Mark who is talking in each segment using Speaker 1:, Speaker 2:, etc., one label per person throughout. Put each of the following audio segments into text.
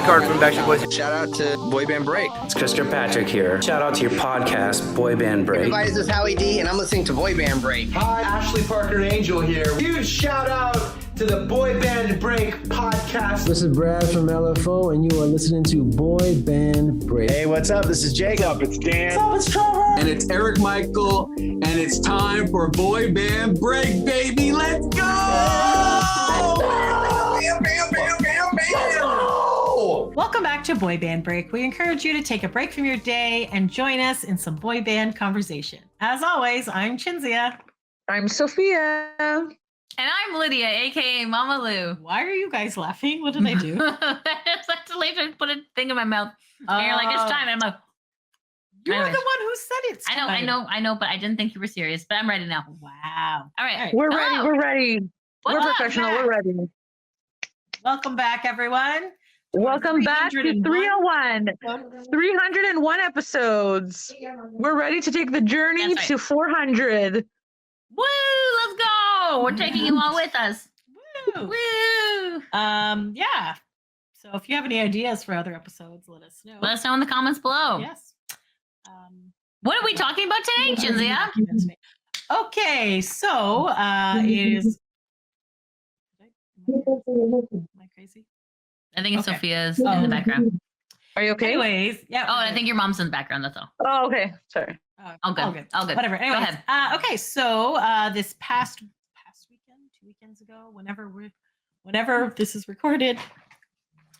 Speaker 1: Nick Hart from Backstreet Boys.
Speaker 2: Shout out to Boy Band Break.
Speaker 3: It's Chris Kirkpatrick here. Shout out to your podcast, Boy Band Break.
Speaker 2: Everybody, this is Howie D, and I'm listening to Boy Band Break.
Speaker 4: Hi, Ashley Parker Angel here. Huge shout out to the Boy Band Break podcast.
Speaker 5: This is Brad from LFO, and you are listening to Boy Band Break.
Speaker 6: Hey, what's up? This is Jacob.
Speaker 7: It's Dan.
Speaker 8: What's up? It's Trevor.
Speaker 9: And it's Eric Michael, and it's time for Boy Band Break, baby. Let's go! Bam, bam, bam, bam, bam.
Speaker 8: Welcome back to Boy Band Break. We encourage you to take a break from your day and join us in some boy band conversation. As always, I'm Cinzia.
Speaker 10: I'm Sophia.
Speaker 11: And I'm Lydia, aka Mama Lou.
Speaker 8: Why are you guys laughing? What did I do?
Speaker 11: It's like to later put a thing in my mouth. And you're like, it's time. And I'm like,
Speaker 8: you're
Speaker 11: anyways.
Speaker 8: the one who said it's time.
Speaker 11: I know, but I didn't think you were serious. But I'm ready now.
Speaker 8: Wow.
Speaker 11: All right.
Speaker 10: We're ready.
Speaker 11: What's
Speaker 10: we're
Speaker 11: up,
Speaker 10: professional.
Speaker 11: Matt?
Speaker 10: We're ready.
Speaker 8: Welcome back, everyone.
Speaker 10: Welcome back to 301. 301 episodes. We're ready to take the journey to 400.
Speaker 11: Woo! Let's go. We're taking you all with us.
Speaker 8: Woo.
Speaker 11: Woo!
Speaker 8: Yeah. So if you have any ideas for other episodes, let us know.
Speaker 11: Let us know in the comments below.
Speaker 8: Yes.
Speaker 11: What are we talking about today, Cinzia?
Speaker 8: Okay, so it is. Am I crazy?
Speaker 11: I think it's Sophia's in the background.
Speaker 10: Are you okay?
Speaker 8: Anyways, yeah.
Speaker 11: Oh, I think your mom's in the background. That's all.
Speaker 10: Oh, okay. Sorry.
Speaker 11: All good. All good.
Speaker 8: Whatever. Anyways,
Speaker 11: Go ahead.
Speaker 8: Okay, so this past weekend, 2 weekends ago, whenever this is recorded.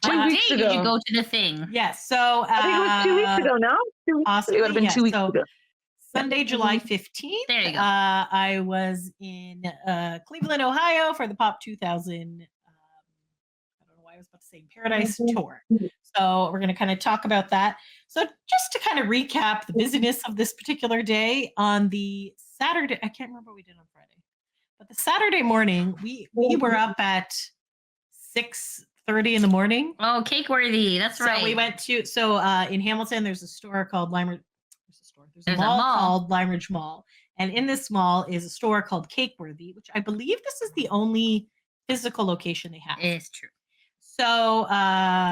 Speaker 10: 2 weeks ago.
Speaker 11: Did you go to the thing?
Speaker 8: Yes. So
Speaker 10: I think it was 2 weeks ago now.
Speaker 8: Possibly,
Speaker 10: it would have been 2 weeks ago.
Speaker 8: Sunday, July 15th.
Speaker 11: There you go.
Speaker 8: I was in Cleveland, Ohio for the Pop 2000. I don't know why I was about to say Paradise Tour. So we're going to kind of talk about that. So just to kind of recap the busyness of this particular day on the Saturday, I can't remember what we did on Friday, but the Saturday morning, we were up at 6:30 in the morning.
Speaker 11: Oh, Cake Worthy. That's right.
Speaker 8: So we went to, in Hamilton, there's a store called Lime. There's a
Speaker 11: a
Speaker 8: mall
Speaker 11: mall
Speaker 8: called Lime Ridge Mall. And in this mall is a store called Cake Worthy, which I believe this is the only physical location they have.
Speaker 11: It's true.
Speaker 8: So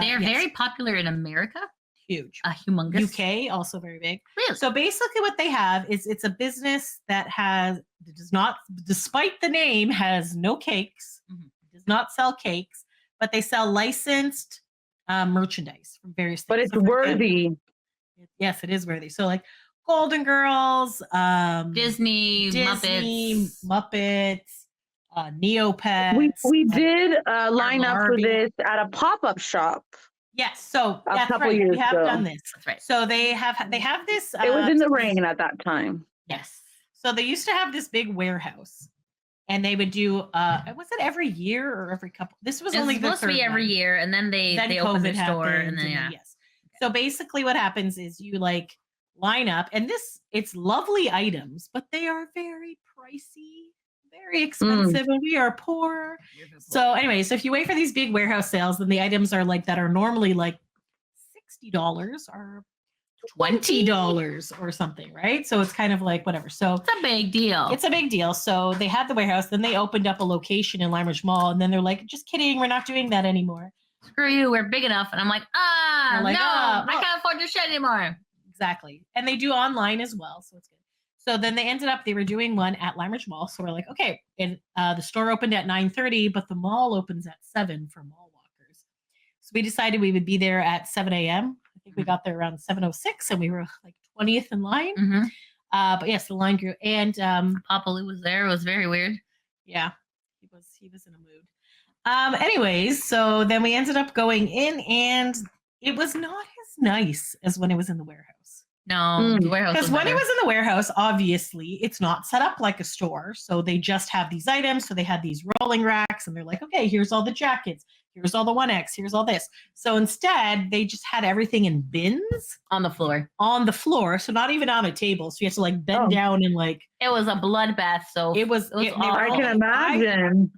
Speaker 11: they're very popular in America.
Speaker 8: Huge.
Speaker 11: Humongous.
Speaker 8: UK, also very big.
Speaker 11: Really?
Speaker 8: So basically what they have is it's a business that does not, despite the name, has no cakes, does not sell cakes, but they sell licensed merchandise from various things.
Speaker 10: But it's worthy.
Speaker 8: Yes, it is worthy. So like Golden Girls,
Speaker 11: Disney,
Speaker 8: Muppets, Neopets.
Speaker 10: We did line up for this at a pop-up shop.
Speaker 8: Yes, so
Speaker 10: a
Speaker 8: that's
Speaker 10: couple
Speaker 8: right.
Speaker 10: years
Speaker 8: We have
Speaker 10: ago.
Speaker 8: done this.
Speaker 11: That's right.
Speaker 8: So they have this.
Speaker 10: It was in the rain at that time.
Speaker 11: Yes.
Speaker 8: So they used to have this big warehouse, and they would do. Was it every year or every couple? This was only
Speaker 11: supposed to be every year, and then they opened the store, and then
Speaker 8: yes. So basically, what happens is you like line up, and it's lovely items, but they are very pricey, very expensive, and we are poor. So anyway, so if you wait for these big warehouse sales, then the items are like that are normally like $60 or $20 or something, right? So it's kind of like whatever. So
Speaker 11: it's a big deal.
Speaker 8: It's a big deal. So they had the warehouse, then they opened up a location in Lime Ridge Mall, and then they're like, just kidding, we're not doing that anymore.
Speaker 11: Screw you, we're big enough. And I'm like, I can't afford your shit anymore.
Speaker 8: Exactly. And they do online as well, so it's good. So then they were doing one at Lime Ridge Mall. So we're like, okay. And the store opened at 9:30, but the mall opens at 7 for mall walkers. So we decided we would be there at 7 a.m. I think we got there around 7:06, and we were like 20th in line. But yes, the line grew. And
Speaker 11: Papa Lou was there. It was very weird.
Speaker 8: Yeah, he was in a mood. Anyways, so then we ended up going in, and it was not as nice as when it was in the warehouse.
Speaker 11: No, the warehouse.
Speaker 8: Because when it was in the warehouse, obviously it's not set up like a store. So they just have these items. So they had these rolling racks, and they're like, okay, here's all the jackets. Here's all the 1X. Here's all this. So instead, they just had everything in bins
Speaker 11: on the floor.
Speaker 8: So not even on a table. So you have to like bend down and like.
Speaker 11: It was a bloodbath. So
Speaker 8: it was
Speaker 10: I can imagine.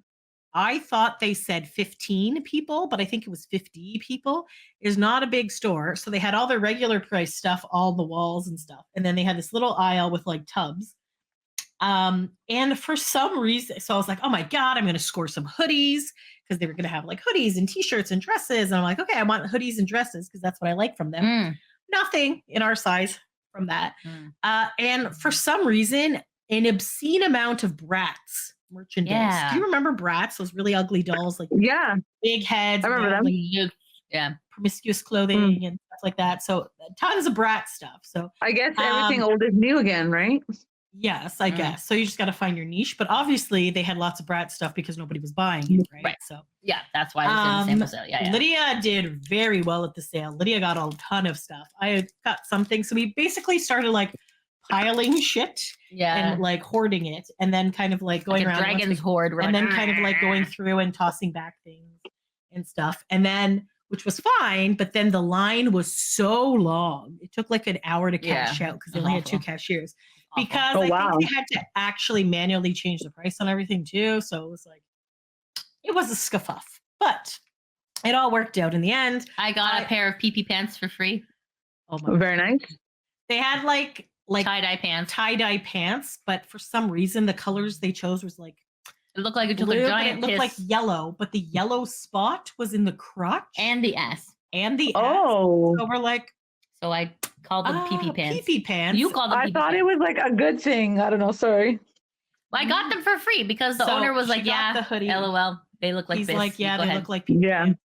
Speaker 8: I thought they said 15 people, but I think it was 50 people. It's not a big store. So they had all their regular price stuff on the walls and stuff. And then they had this little aisle with like tubs. And for some reason, so I was like, oh my God, I'm going to score some hoodies because they were going to have like hoodies and t-shirts and dresses. And I'm like, okay, I want hoodies and dresses because that's what I like from them. Nothing in our size from that. And for some reason, an obscene amount of Bratz merchandise.
Speaker 11: Yeah.
Speaker 8: Do you remember Bratz? Those really ugly dolls, like big heads.
Speaker 10: I remember them.
Speaker 8: Like, promiscuous clothing and stuff like that. So tons of Bratz stuff. So
Speaker 10: I guess everything old is new again, right?
Speaker 8: Yes, I guess. So you just got to find your niche. But obviously they had lots of Bratz stuff because nobody was buying it, right? So
Speaker 11: yeah, that's why it's in the sample sale. Yeah.
Speaker 8: Lydia did very well at the sale. Lydia got a ton of stuff. I got something. So we basically started like piling shit and like hoarding it, and then kind of like going
Speaker 11: like
Speaker 8: around
Speaker 11: dragon's hoard,
Speaker 8: and then kind of like going through and tossing back things and stuff. And then, which was fine, but then the line was so long. It took like an hour to cash out because they only had 2 cashiers. Because I think they had to actually manually change the price on everything too. So it was like, it was a scuffle, but it all worked out in the end.
Speaker 11: I got a pair of PP pants for free.
Speaker 10: Oh my very nice.
Speaker 8: They had like tie-dye pants, but for some reason the colors they chose was like,
Speaker 11: it looked like it took
Speaker 8: blue,
Speaker 11: a giant
Speaker 8: it looked like yellow, but the yellow spot was in the crotch
Speaker 11: and the ass.
Speaker 8: So we're like,
Speaker 11: so I called them PP pants.
Speaker 8: PP pants.
Speaker 11: You called them PP
Speaker 10: I thought it was like a good thing. I don't know. Sorry.
Speaker 11: Well, I got them for free because the owner was like, yeah, the hoodie. LOL. They look like
Speaker 8: he's
Speaker 11: this.
Speaker 8: Like, yeah,
Speaker 11: they
Speaker 8: look like PP pants.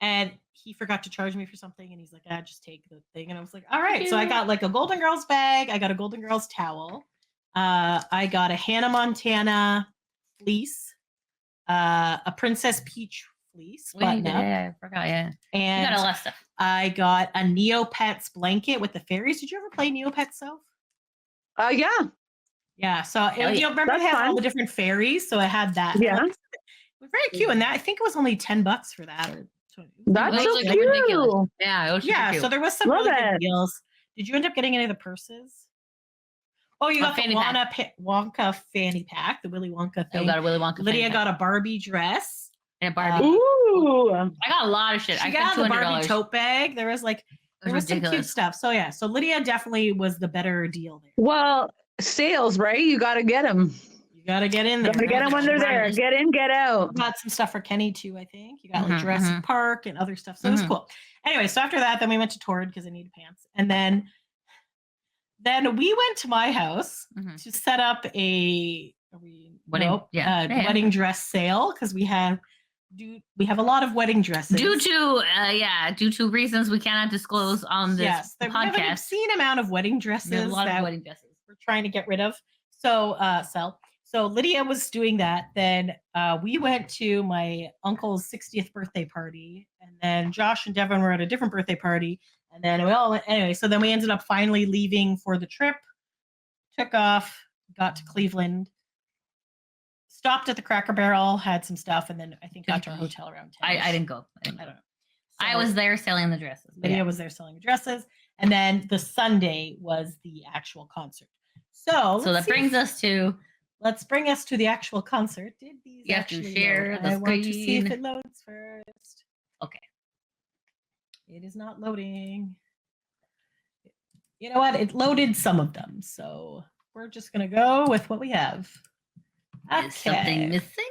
Speaker 8: And he forgot to charge me for something. And he's like, just take the thing. And I was like, all right. So I got like a Golden Girls bag. I got a Golden Girls towel. I got a Hannah Montana fleece, a Princess Peach fleece.
Speaker 11: I forgot,
Speaker 8: And
Speaker 11: you got a lot of stuff.
Speaker 8: I got a Neopets blanket with the fairies. Did you ever play Neopets, Soph?
Speaker 10: Yeah.
Speaker 8: Yeah. So you remember they had all the different fairies. So I had that.
Speaker 10: Yeah.
Speaker 8: It was very cute. And that I think it was only $10 for that. Or
Speaker 10: that's so cute.
Speaker 11: Ridiculous. Yeah. It was cute.
Speaker 8: So there was some really good deals. Did you end up getting any of the purses? Oh, you got the Wonka fanny pack, the Willy Wonka thing.
Speaker 11: I got a Willy Wonka.
Speaker 8: Lydia got a Barbie dress.
Speaker 11: And a Barbie.
Speaker 8: I
Speaker 11: got a lot of shit.
Speaker 8: I got the Barbie tote bag. There was some cute stuff. So yeah, so Lydia definitely was the better deal there.
Speaker 10: Well, sales, right? You got to get them.
Speaker 8: You got to get in there.
Speaker 10: Got to get them when they're there. Get in, get out.
Speaker 8: Got some stuff for Kenny too, I think. You got like Jurassic Park and other stuff. So it was cool. Anyway, so after that, then we went to Torrid because I needed pants. And then we went to my house to set up a wedding dress sale because we have a lot of wedding dresses.
Speaker 11: Due to reasons we cannot disclose on this podcast.
Speaker 8: We have an obscene amount of wedding dresses.
Speaker 11: We have a lot of wedding dresses.
Speaker 8: We're trying to get rid of. So sell. So Lydia was doing that. Then we went to my uncle's 60th birthday party, and then Josh and Devin were at a different birthday party. And then so then we ended up finally leaving for the trip, took off, got to Cleveland, stopped at the Cracker Barrel, had some stuff, and then I think got to our hotel around 10.
Speaker 11: I didn't go. I don't know.
Speaker 8: So
Speaker 11: I was there selling the dresses.
Speaker 8: Lydia was there selling the dresses. And then the Sunday was the actual concert. So
Speaker 11: that brings us to...
Speaker 8: Let's bring us to the actual concert. Did these
Speaker 11: you have to
Speaker 8: actually
Speaker 11: share
Speaker 8: load?
Speaker 11: the
Speaker 8: I
Speaker 11: screen.
Speaker 8: want to see if it loads first.
Speaker 11: Okay.
Speaker 8: It is not loading. You know what? It loaded some of them. So we're just going to go with what we have. Okay.
Speaker 11: Is something missing?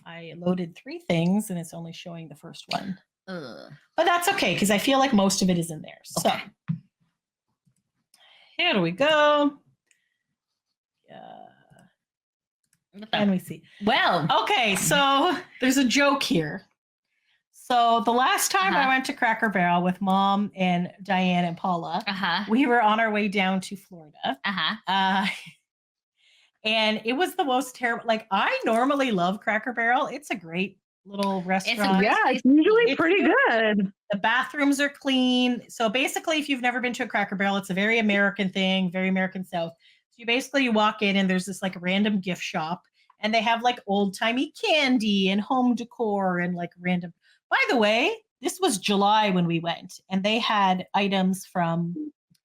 Speaker 8: I loaded 3 things and it's only showing the first one. But that's okay because I feel like most of it is in there. So here we go. And we see.
Speaker 11: Well,
Speaker 8: okay, so there's a joke here. So the last time I went to Cracker Barrel with Mom and Diane and Paula, we were on our way down to Florida. And it was the most terrible. Like, I normally love Cracker Barrel. It's a great little restaurant.
Speaker 10: It's usually pretty good.
Speaker 8: The bathrooms are clean. So basically, if you've never been to a Cracker Barrel, it's a very American thing, very American South. So you walk in and there's this like random gift shop and they have like old timey candy and home decor and like random. By the way, this was July when we went and they had items from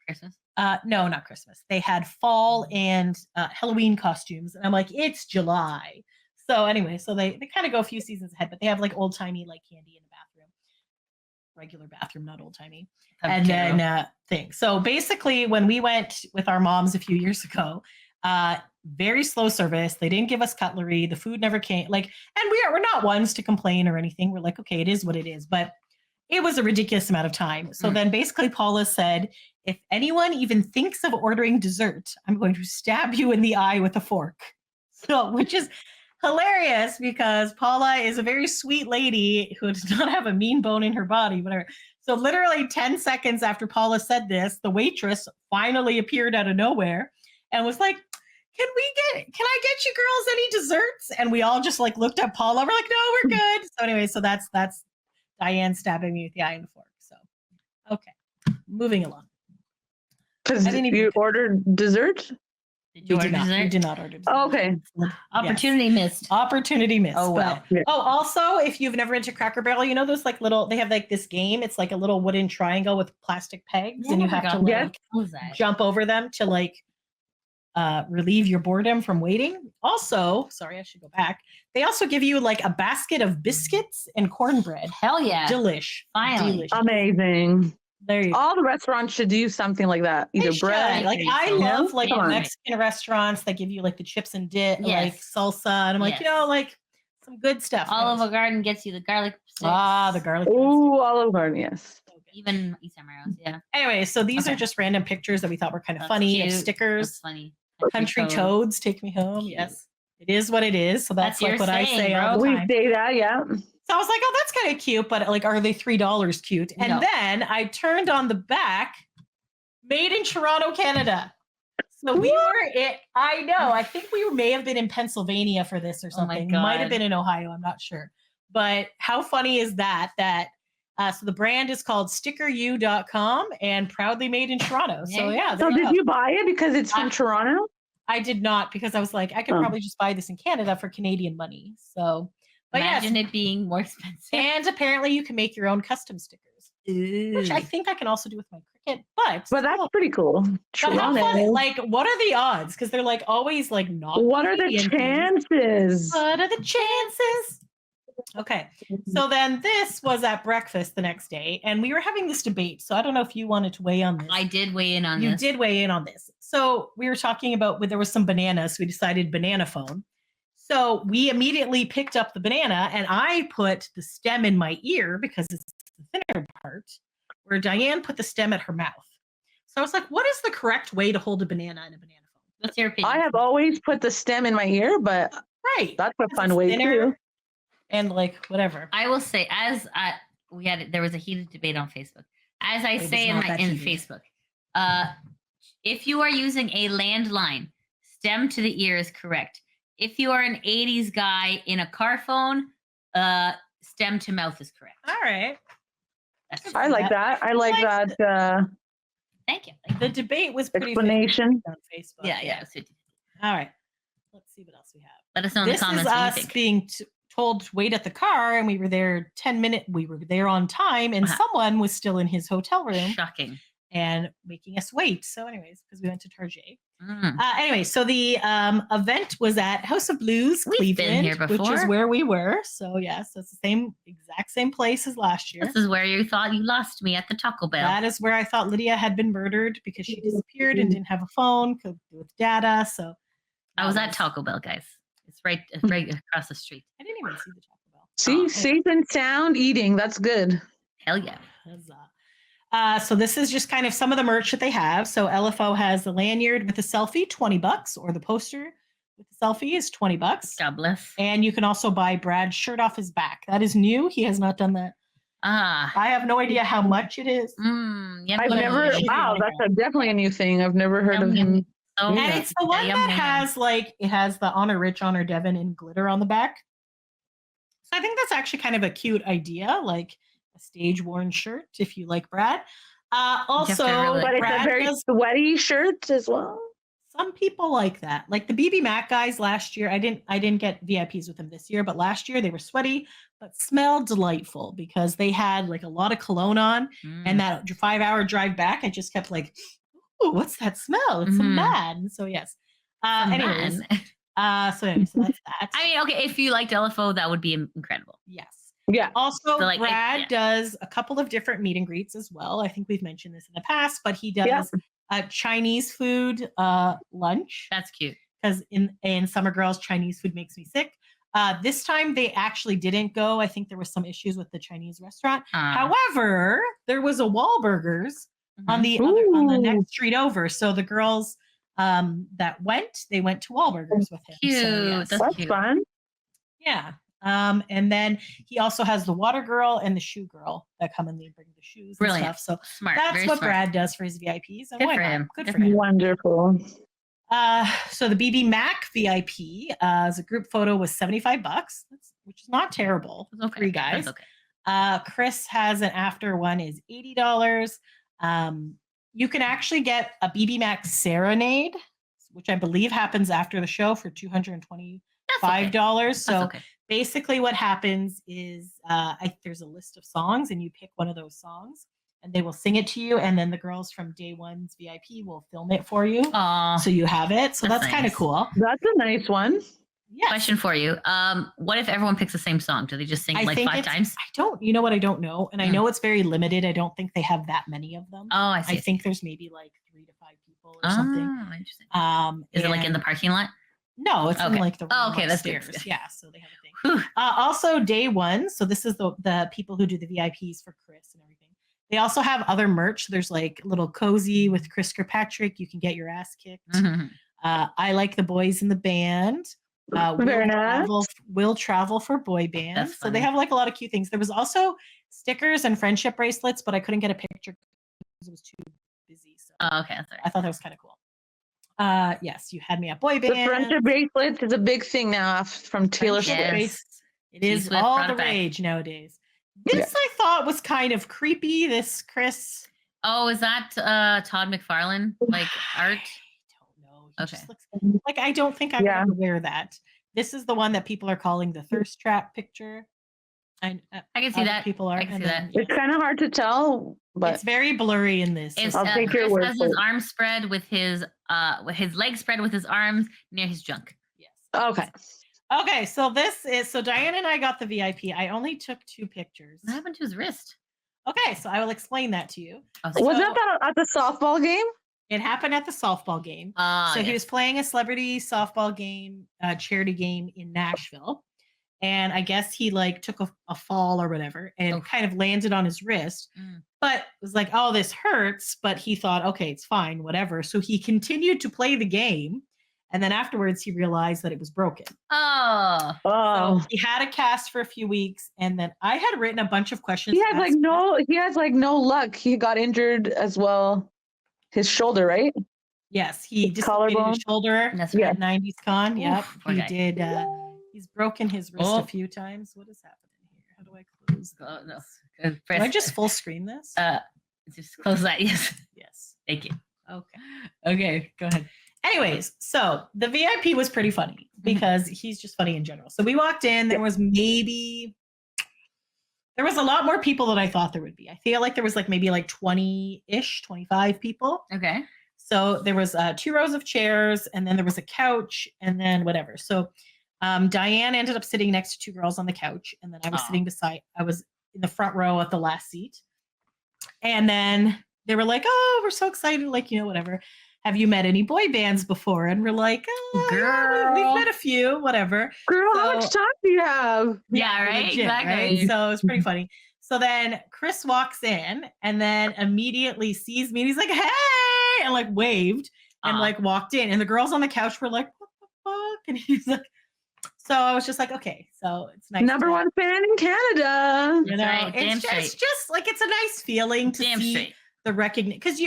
Speaker 11: Christmas.
Speaker 8: No, not Christmas. They had fall and Halloween costumes. And I'm like, it's July. So anyway, so they kind of go a few seasons ahead, but they have like old timey like candy in the bathroom. Regular bathroom, not old timey. And then thing. So basically when we went with our moms a few years ago, Very slow service. They didn't give us cutlery. The food never came. Like, and we're not ones to complain or anything. We're like, okay, it is what it is. But it was a ridiculous amount of time. So then basically Paula said, if anyone even thinks of ordering dessert, I'm going to stab you in the eye with a fork. So, which is hilarious because Paula is a very sweet lady who does not have a mean bone in her body, whatever. So literally 10 seconds after Paula said this, the waitress finally appeared out of nowhere and was like, can I get you girls any desserts? And we all just like looked at Paula. We're like, no, we're good. So anyway, so that's Diane stabbing me with the eye and the fork. So, okay, moving along.
Speaker 10: Because you ordered dessert?
Speaker 11: Did you order dessert?
Speaker 8: We did not order dessert.
Speaker 10: Oh, okay.
Speaker 11: Opportunity missed.
Speaker 8: Opportunity missed.
Speaker 11: Oh, well.
Speaker 8: But, also, if you've never been to Cracker Barrel, you know those like little, they have like this game. It's like a little wooden triangle with plastic pegs, and you have to like jump over them to like relieve your boredom from waiting. Also, sorry, I should go back. They also give you like a basket of biscuits and cornbread.
Speaker 11: Hell yeah.
Speaker 8: Delish.
Speaker 11: Finally.
Speaker 8: Delicious.
Speaker 10: Amazing.
Speaker 8: There you go.
Speaker 10: All the restaurants should do something like that. Either bread.
Speaker 8: Like I love like Mexican restaurants that give you like the chips and dip, like salsa. And I'm like, you know, like some good stuff.
Speaker 11: Olive Garden gets you the garlic sticks.
Speaker 8: Ah, the garlic.
Speaker 10: Ooh, Olive Garden, yes.
Speaker 11: Even East Amaros, yeah.
Speaker 8: Anyway, so these are just random pictures that we thought were kind of funny. Of stickers.
Speaker 11: That's funny.
Speaker 8: Country Toads, take me home. Cute. Yes. It is what it is. So that's like what I say all the time.
Speaker 10: We say that, yeah.
Speaker 8: So I was like, oh, that's kind of cute, but like, are they $3 cute? And then I turned on the back, made in Toronto, Canada. So we were I know, I think we may have been in Pennsylvania for this or something. Might have been in Ohio, I'm not sure. But how funny is that? So the brand is called stickeru.com and proudly made in Toronto. So yeah.
Speaker 10: So did you buy it because it's from Toronto?
Speaker 8: I did not, because I was like, I could probably just buy this in Canada for Canadian money. So, but
Speaker 11: imagine it being more expensive.
Speaker 8: And apparently you can make your own custom stickers, which I think I can also do with my Cricut. But
Speaker 10: that's pretty cool.
Speaker 8: Fun, like, what are the odds? Because they're like always like not.
Speaker 10: What are the chances?
Speaker 8: What are the chances? Okay, so then this was at breakfast the next day, and we were having this debate. So I don't know if you wanted to weigh on this.
Speaker 11: I did weigh in on this.
Speaker 8: You did weigh in on this. So we were talking about there was some bananas. So we decided banana phone. So we immediately picked up the banana, and I put the stem in my ear because it's the thinner part, where Diane put the stem at her mouth. So I was like, what is the correct way to hold a banana in a banana phone?
Speaker 11: What's your opinion?
Speaker 10: I have always put the stem in my ear, but that's a fun way too.
Speaker 8: And like whatever.
Speaker 11: I will say, there was a heated debate on Facebook. As I say in Facebook, if you are using a landline, stem to the ear is correct. If you are an 80s guy in a car phone, stem to mouth is correct.
Speaker 8: All right.
Speaker 10: I like that. I like that.
Speaker 11: Thank you.
Speaker 8: The debate was pretty
Speaker 10: explanation
Speaker 8: on Facebook.
Speaker 11: Yeah.
Speaker 8: All right. Let's see what else we have.
Speaker 11: Let us know in the comments.
Speaker 8: This is us being told to wait at the car, and we were there 10 minutes. We were there on time, and someone was still in his hotel room.
Speaker 11: Shocking.
Speaker 8: And making us wait. So anyways, because we went to Target. Anyway, so the event was at House of Blues, Cleveland, which is where we were. So yes, it's the exact same place as last year.
Speaker 11: This is where you thought you lost me at the Taco Bell.
Speaker 8: That is where I thought Lydia had been murdered because she disappeared and didn't have a phone with data. So
Speaker 11: I was at Taco Bell, guys. It's right across the street.
Speaker 8: I didn't even see the Taco Bell.
Speaker 10: See, safe and sound eating. That's good.
Speaker 11: Hell yeah.
Speaker 8: So this is just kind of some of the merch that they have. So LFO has the lanyard with a selfie, $20, or the poster with the selfie is $20.
Speaker 11: God bless.
Speaker 8: And you can also buy Brad's shirt off his back. That is new. He has not done that. I have no idea how much it is.
Speaker 10: I've never. Wow, that's definitely a new thing. I've never heard of him.
Speaker 8: And it's the one that has it has the Honor Rich, Honor Devin in glitter on the back. So I think that's actually kind of a cute idea, like a stage worn shirt if you like Brad. Also,
Speaker 10: but it's a very sweaty shirt as well.
Speaker 8: Some people like that. Like the BBMAK guys last year, I didn't get VIPs with them this year, but last year they were sweaty but smelled delightful because they had like a lot of cologne on, and that 5-hour drive back, I just kept like, oh, what's that smell? It's so bad. And so yes. Anyways. So that's that.
Speaker 11: I mean, okay, if you liked LFO, that would be incredible.
Speaker 8: Yes.
Speaker 10: Yeah.
Speaker 8: Also, so Brad does a couple of different meet and greets as well. I think we've mentioned this in the past, but he does Chinese food lunch.
Speaker 11: That's cute.
Speaker 8: Because in Summer Girls, Chinese food makes me sick. This time they actually didn't go. I think there was some issues with the Chinese restaurant. However, there was a Wahlburgers on the next street over. So the girls that went, they went to Wahlburgers with him.
Speaker 11: Cute.
Speaker 8: So, yes.
Speaker 10: That's
Speaker 11: cute.
Speaker 10: fun.
Speaker 8: Yeah. And then he also has the water girl and the shoe girl that come and they bring the shoes
Speaker 11: Brilliant.
Speaker 8: and stuff. So
Speaker 11: Smart.
Speaker 8: that's
Speaker 11: Very
Speaker 8: what
Speaker 11: smart.
Speaker 8: Brad does for his VIPs. And
Speaker 11: Good
Speaker 8: why
Speaker 11: for
Speaker 8: not?
Speaker 11: him.
Speaker 8: Good for him.
Speaker 10: Wonderful.
Speaker 8: So the BBMAK VIP as a group photo was $75, which is not terrible.
Speaker 11: That's okay.
Speaker 8: 3 guys.
Speaker 11: That's okay.
Speaker 8: Chris has an after one is $80. You can actually get a BBMAK serenade, which I believe happens after the show for $225. So
Speaker 11: okay.
Speaker 8: basically what happens is there's a list of songs and you pick one of those songs and they will sing it to you. And then the girls from day one's VIP will film it for you.
Speaker 11: Aww.
Speaker 8: So you have it. So that's kind of
Speaker 11: nice.
Speaker 8: cool.
Speaker 10: That's a nice one.
Speaker 8: Yeah.
Speaker 11: Question for you. What if everyone picks the same song? Do they just sing it like 5 times?
Speaker 8: You know what? I don't know. And I know it's very limited. I don't think they have that many of them.
Speaker 11: Oh, I see.
Speaker 8: I think there's maybe like 3 to 5 people or something.
Speaker 11: Oh, interesting. Is it like in the parking lot?
Speaker 8: No, it's in
Speaker 11: Okay.
Speaker 8: like the room
Speaker 11: Okay, that's good.
Speaker 8: upstairs. Yeah, so they have a thing.
Speaker 11: Whew.
Speaker 8: Also, day one. So this is the people who do the VIPs for Chris and everything. They also have other merch. There's like little cozy with Chris Kirkpatrick. You can get your ass kicked.
Speaker 11: Mhm.
Speaker 8: I like the boys in the band.
Speaker 10: Very nice.
Speaker 8: Will travel for boy band.
Speaker 11: That's
Speaker 8: So they
Speaker 11: funny.
Speaker 8: have like a lot of cute things. There was also stickers and friendship bracelets, but I couldn't get a picture because it was too busy. So
Speaker 11: Oh, okay. That's all
Speaker 8: I
Speaker 11: right.
Speaker 8: thought that was kind of cool. Yes, you had me at boy
Speaker 10: The
Speaker 8: band.
Speaker 10: friendship bracelet is a big thing now from Taylor
Speaker 8: Friendship
Speaker 10: Swift.
Speaker 11: Yes.
Speaker 8: It is
Speaker 11: T-Swift
Speaker 8: all
Speaker 11: brought
Speaker 8: the
Speaker 11: it back.
Speaker 8: rage nowadays. This I thought was kind of creepy. This Chris.
Speaker 11: Oh, is that Todd McFarlane like art?
Speaker 8: I don't know. He
Speaker 11: Okay.
Speaker 8: just looks like I don't think I
Speaker 10: Yeah.
Speaker 8: would wear that. This is the one that people are calling the thirst trap picture.
Speaker 11: I can see
Speaker 8: other
Speaker 11: that.
Speaker 8: people are.
Speaker 11: I can
Speaker 8: and
Speaker 11: see
Speaker 8: then,
Speaker 11: that.
Speaker 10: It's kind of hard to tell, but
Speaker 8: it's very blurry in this.
Speaker 11: It's,
Speaker 10: I'll take your
Speaker 11: Chris
Speaker 10: word
Speaker 11: has
Speaker 10: for
Speaker 11: his
Speaker 10: it.
Speaker 11: arms spread with his legs spread with his arms near his junk.
Speaker 8: Yes.
Speaker 10: okay.
Speaker 8: Okay, so Diane and I got the VIP. I only took 2 pictures.
Speaker 11: What happened to his wrist?
Speaker 8: Okay, so I will explain that to you.
Speaker 11: Oh,
Speaker 10: Was
Speaker 8: So-
Speaker 10: that at the softball game?
Speaker 8: It happened at the softball game.
Speaker 11: Ah,
Speaker 8: So he
Speaker 11: yes.
Speaker 8: was playing a celebrity softball game, charity game in Nashville. And I guess he like took a fall or whatever and
Speaker 11: Oh.
Speaker 8: kind of landed on his wrist, but was like, oh, this hurts. But he thought, okay, it's fine, whatever. So he continued to play the game. And then afterwards he realized that it was broken.
Speaker 11: Oh,
Speaker 10: Oh.
Speaker 8: So he had a cast for a few weeks. And then I had written a bunch of questions.
Speaker 10: He
Speaker 8: to
Speaker 10: has
Speaker 8: ask
Speaker 10: like
Speaker 8: him.
Speaker 10: no luck. He got injured as well. His shoulder, right?
Speaker 8: Yes, he dislocated
Speaker 10: collarbone?
Speaker 8: his shoulder.
Speaker 11: That's
Speaker 10: Yeah.
Speaker 11: right.
Speaker 8: 90s con. Yep.
Speaker 11: Oof, poor
Speaker 8: He
Speaker 11: guy.
Speaker 8: did. He's broken his wrist
Speaker 11: Oh.
Speaker 8: a few times. What is happening here? How do I close this?
Speaker 11: Oh, no.
Speaker 8: Do I just full screen this?
Speaker 11: Just close that. Yes.
Speaker 8: Yes.
Speaker 11: Thank you.
Speaker 8: Okay.
Speaker 11: Okay, go ahead.
Speaker 8: Anyways, so the VIP was pretty funny because he's just funny in general. So we walked in, there was a lot more people than I thought there would be. I feel like there was like maybe like 20-ish, 25 people.
Speaker 11: Okay.
Speaker 8: So there was 2 rows of chairs and then there was a couch and then whatever. So Diane ended up sitting next to 2 girls on the couch. And then I was I was in the front row at the last seat. And then they were like, oh, we're so excited. Like, whatever. Have you met any boy bands before? And we're like, oh, yeah, we've met a few, whatever.
Speaker 10: Girl, how
Speaker 8: So-
Speaker 10: much time do you have?
Speaker 11: Yeah, right.
Speaker 8: legit,
Speaker 11: Exactly.
Speaker 8: right? So it's pretty funny. So then Chris walks in and then immediately sees me and he's like, hey, and like waved and like walked in. And the girls on the couch were like, what the fuck? And he's like, so I was just like, okay, so it's nice.
Speaker 10: Number
Speaker 8: to-
Speaker 10: 1 fan in Canada.
Speaker 8: You know,
Speaker 11: right, damn
Speaker 8: it's just like, it's a nice feeling to
Speaker 11: Damn
Speaker 8: see
Speaker 11: straight.
Speaker 8: the recognition. Because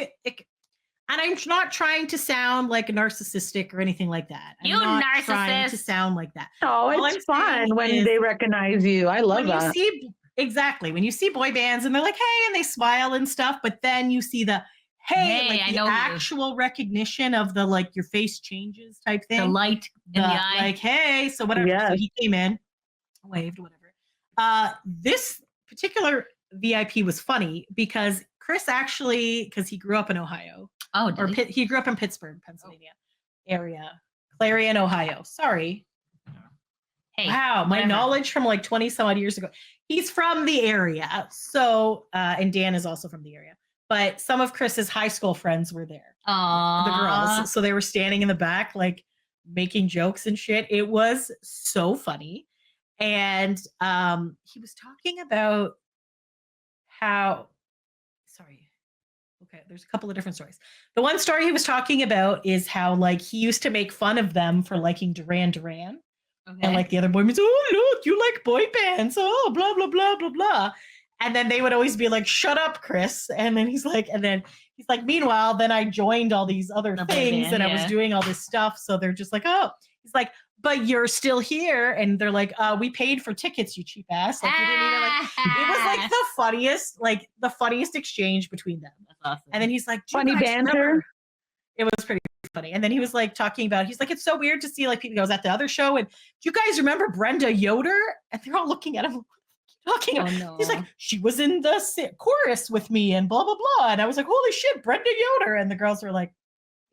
Speaker 8: and I'm not trying to sound like narcissistic or anything like that. I'm
Speaker 11: You
Speaker 8: not trying to
Speaker 11: narcissist.
Speaker 8: sound like that.
Speaker 10: Oh,
Speaker 8: All
Speaker 10: it's
Speaker 8: I'm
Speaker 10: fun
Speaker 8: saying
Speaker 10: when
Speaker 8: is
Speaker 10: they recognize you. I love
Speaker 8: when
Speaker 10: that.
Speaker 8: you see when you see boy bands and they're like, hey, and they smile and stuff, but then you see the
Speaker 11: Hey,
Speaker 8: like
Speaker 11: I
Speaker 8: the
Speaker 11: know you.
Speaker 8: actual recognition of the like your face changes type thing.
Speaker 11: The light in the eye.
Speaker 8: Like, hey, so whatever. So
Speaker 10: Yes.
Speaker 8: he came in, waved, whatever. This particular VIP was funny because Chris actually, because he grew up in Ohio,
Speaker 11: oh,
Speaker 8: or
Speaker 11: did he?
Speaker 8: he grew up in Pittsburgh, Pennsylvania area, Clarion, Ohio. Sorry.
Speaker 11: Hey,
Speaker 8: Wow, my
Speaker 11: whatever.
Speaker 8: knowledge from like 20 some odd years ago. He's from the area. So, and Dan is also from the area. but some of Chris's high school friends were there.
Speaker 11: Aww.
Speaker 8: The girls. So they were standing in the back, like making jokes and shit. It was so funny. And he was talking about how, sorry. Okay, there's a couple of different stories. The one story he was talking about is how like he used to make fun of them for liking Duran Duran.
Speaker 11: Okay.
Speaker 8: And like the other boy was, oh look, you like boy bands. Oh, blah, blah, blah, blah, blah. And then they would always be like, shut up, Chris. And then he's like, meanwhile, then I joined all these other things and I was doing all this stuff. So they're just like, oh, he's like, but you're still here. And they're like, we paid for tickets, you cheap ass. Like, you didn't even like, it was like the funniest exchange between them.
Speaker 11: That's awesome.
Speaker 8: And then he's like,
Speaker 10: funny banter.
Speaker 8: Remember? It was pretty funny. And then he was like talking about, he's like, it's so weird to see like people goes at the other show. And do you guys remember Brenda Yoder? And they're all looking at him. Talking about,
Speaker 11: no.
Speaker 8: He's like, she was in the chorus with me and blah blah blah, and I was like, holy shit, Brenda Yoder, and the girls were like,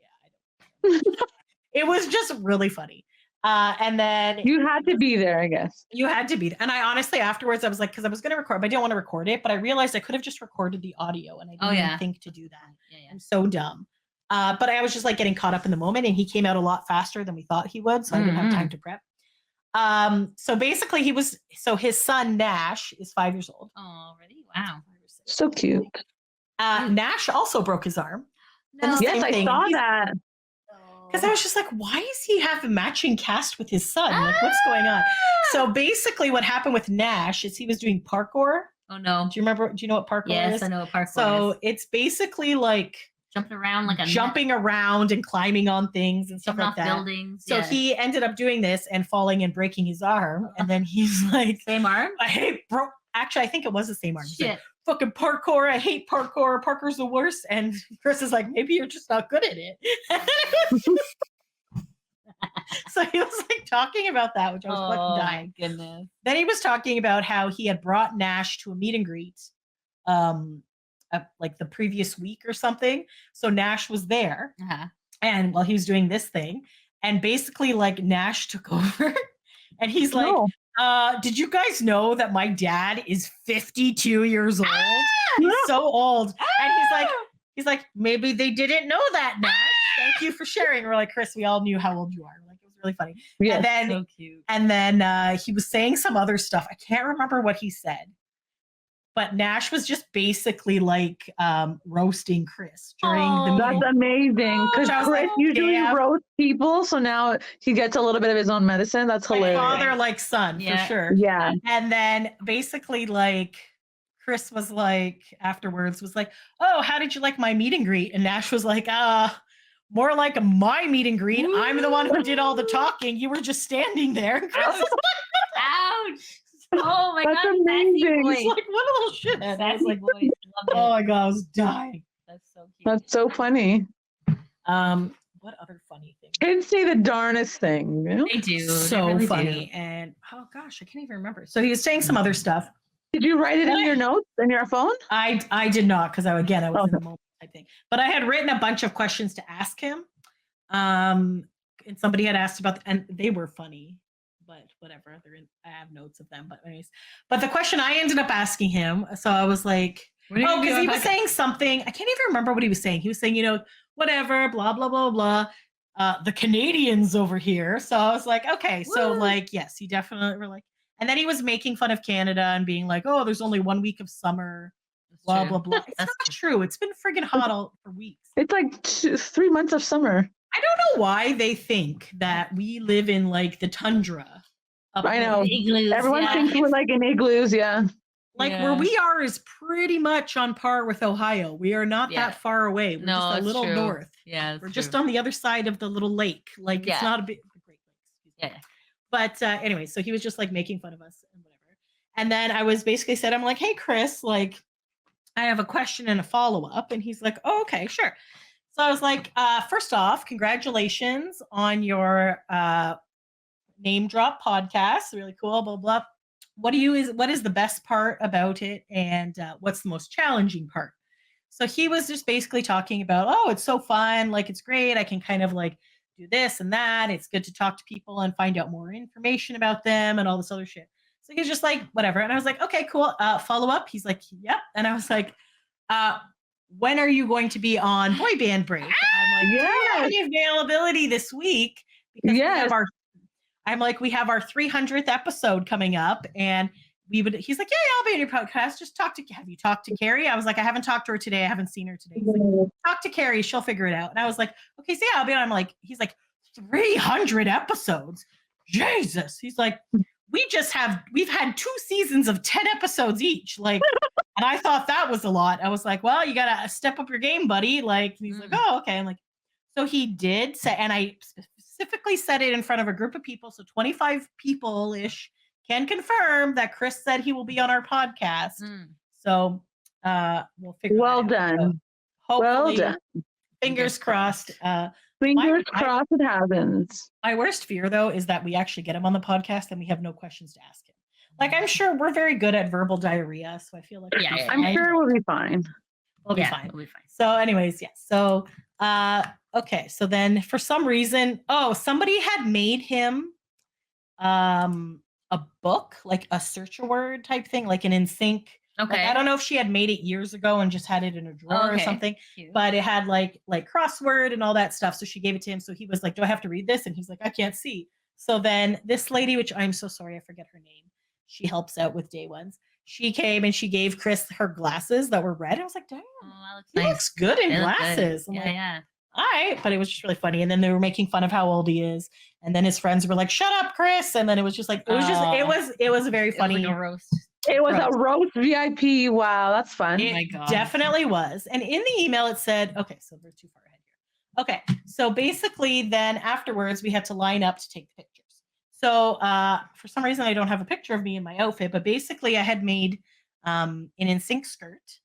Speaker 8: yeah, I don't know. It was just really funny. And then
Speaker 10: you had to be there, I guess.
Speaker 8: You had to be there. And I honestly afterwards I was like, because I was going to record, but I didn't want to record it, but I realized I could have just recorded the audio, and I didn't even think to do that.
Speaker 11: Yeah.
Speaker 8: I'm so dumb. But I was just like getting caught up in the moment, and he came out a lot faster than we thought he would, so I didn't have time to prep. So basically his son Nash is 5 years old.
Speaker 11: Oh, really? Wow.
Speaker 10: So cute.
Speaker 8: Nash also broke his arm.
Speaker 11: No.
Speaker 10: Yes, I saw that.
Speaker 8: Because I was just like, why does he have a matching cast with his son? Like, what's going on? So basically what happened with Nash is he was doing parkour.
Speaker 11: Oh no.
Speaker 8: Do you know what parkour is?
Speaker 11: Yes, I know what parkour is.
Speaker 8: So it's basically like
Speaker 11: jumping
Speaker 8: around and climbing on things and stuff like that.
Speaker 11: Buildings.
Speaker 8: So he ended up doing this and falling and breaking his arm. And then he's like,
Speaker 11: same arm?
Speaker 8: Actually, I think it was the same arm. He's
Speaker 11: Shit.
Speaker 8: like, fucking parkour. I hate parkour. Parkour's the worst. And Chris is like, maybe you're just not good at it. So he was like talking about that, which I was fucking dying.
Speaker 11: Oh, goodness.
Speaker 8: Then he was talking about how he had brought Nash to a meet and greet. Like the previous week or something. So Nash was there. And while he was doing this thing, and basically like Nash took over and he's like, did you guys know that my dad is 52 years old? He's so old. And he's like, maybe they didn't know that, Nash. Thank you for sharing. We're like, Chris, we all knew how old you are. Like, it was really funny.
Speaker 10: Yeah,
Speaker 8: and then,
Speaker 11: so cute.
Speaker 8: And then he was saying some other stuff. I can't remember what he said. But Nash was just basically like roasting Chris during the meeting.
Speaker 10: That's amazing. Because Chris usually roasts people, so now he gets a little bit of his own medicine. That's hilarious.
Speaker 8: Like father, like son, for sure.
Speaker 10: Yeah.
Speaker 8: And then basically like Chris was like afterwards was like, oh, how did you like my meet and greet? And Nash was like, more like my meet and greet. I'm the one who did all the talking. You were just standing there.
Speaker 11: Ouch. Oh my
Speaker 10: That's
Speaker 11: god,
Speaker 10: amazing.
Speaker 8: It's like, what a little shit. And I was like,
Speaker 11: voice.
Speaker 8: oh my god, I was dying.
Speaker 11: That's so cute.
Speaker 10: That's so funny.
Speaker 8: What other funny thing?
Speaker 10: Kids say the darnest thing. You know?
Speaker 11: They do.
Speaker 8: So
Speaker 11: they really
Speaker 8: funny.
Speaker 11: do.
Speaker 8: And oh gosh, I can't even remember. So he was saying some other stuff.
Speaker 10: Did you write it in your notes in your phone?
Speaker 8: I did not, because I was in the moment, I think. But I had written a bunch of questions to ask him. And somebody had asked about, and they were funny. But whatever, I have notes of them. But anyways, but the question I ended up asking him, so I was like, because he was saying something. I can't even remember what he was saying. He was saying, whatever, blah blah blah blah. The Canadians over here. So I was like, okay, so like, yes, he definitely were like. And then he was making fun of Canada and being like, oh, there's only 1 week of summer. Blah blah blah. It's not true. It's been friggin' hot all for weeks.
Speaker 10: It's like 3 months of summer.
Speaker 8: I don't know why they think that we live in like the tundra.
Speaker 10: I know.
Speaker 11: Igloos,
Speaker 10: Everyone thinks we're like in igloos,
Speaker 8: Like where we are is pretty much on par with Ohio. We are not that far away. We're just a little north.
Speaker 11: Yeah,
Speaker 8: we're just on the other side of the little lake. Like it's not a big Great Lakes.
Speaker 11: Yeah.
Speaker 8: But anyway, so he was just like making fun of us and whatever. And then I was basically said, I'm like, hey Chris, like I have a question and a follow-up. And he's like, oh, okay, sure. So I was like, first off, congratulations on your name drop podcast. Really cool, blah, blah. What is the best part about it? And what's the most challenging part? So he was just basically talking about, oh, it's so fun. Like, it's great. I can kind of like do this and that. It's good to talk to people and find out more information about them and all this other shit. So he's just like, whatever. And I was like, okay, cool. Follow up. He's like, yep. And I was like, when are you going to be on Boy Band Break? I'm like, do you have any availability this week? Because we have we have our 300th episode coming up, and he's like, yeah, I'll be in your podcast. Just have you talked to Carrie? I was like, I haven't talked to her today. I haven't seen her today. He's like, talk to Carrie. She'll figure it out. And I was like, okay, so yeah, I'll be on. I'm like, he's like, 300 episodes. Jesus. He's like, we've had 2 seasons of 10 episodes each. Like, and I thought that was a lot. I was like, well, you got to step up your game, buddy. Like, he's like, oh, okay. I'm like, so he did say, and I specifically said it in front of a group of people. So 25 people-ish can confirm that Chris said he will be on our podcast. So we'll figure
Speaker 10: well
Speaker 8: that out.
Speaker 10: done.
Speaker 8: So
Speaker 10: well done.
Speaker 8: Fingers crossed.
Speaker 10: Fingers crossed it happens.
Speaker 8: My worst fear, though, is that we actually get him on the podcast and we have no questions to ask him. Like, I'm sure we're very good at verbal diarrhea, so I feel like
Speaker 10: I'm sure we'll be fine.
Speaker 8: We'll be fine. So, anyways, yes. So, okay. So then, for some reason, somebody had made him a book, like a search a word type thing, like an NSYNC.
Speaker 11: Okay.
Speaker 8: Like, I don't know if she had made it years ago and just had it in a drawer or something, but it had like crossword and all that stuff. So she gave it to him. So he was like, do I have to read this? And he's like, I can't see. So then this lady, which I'm so sorry, I forget her name. She helps out with day ones. She came and she gave Chris her glasses that were red. I was like, damn, he looks good in glasses.
Speaker 11: Good. Yeah.
Speaker 8: All right. But it was just really funny. And then they were making fun of how old he is. And then his friends were like, shut up, Chris. And then it was just like, it was very funny.
Speaker 11: It was like a roast.
Speaker 10: It was a roast VIP. Wow, that's fun.
Speaker 8: It definitely was. And in the email, it said, okay, so we're too far ahead here. Okay. So basically then afterwards, we had to line up to take the pictures. So for some reason, I don't have a picture of me in my outfit, but basically I had made an NSYNC skirt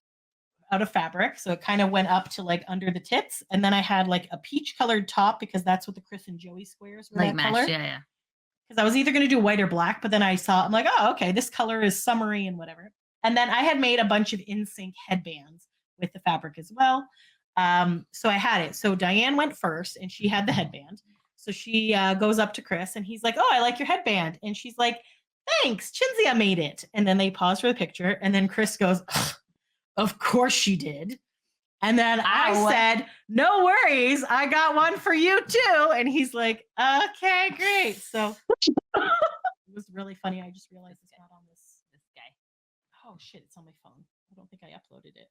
Speaker 8: out of fabric. So it kind of went up to like under the tits. And then I had like a peach colored top because that's what the Chris and Joey squares were that color.
Speaker 11: Yeah.
Speaker 8: Because I was either going to do white or black, but then I'm like, oh, okay, this color is summery and whatever. And then I had made a bunch of NSYNC headbands with the fabric as well. So I had it. So Diane went first and she had the headband. So she goes up to Chris and he's like, oh, I like your headband. And she's like, thanks, Cinzia made it. And then they pause for the picture. And then Chris goes, of course she did. And then I said, no worries, I got one for you too. And he's like, okay, great. So it was really funny. I just realized it's not on this guy. Oh shit, it's on my phone. I don't think I uploaded it.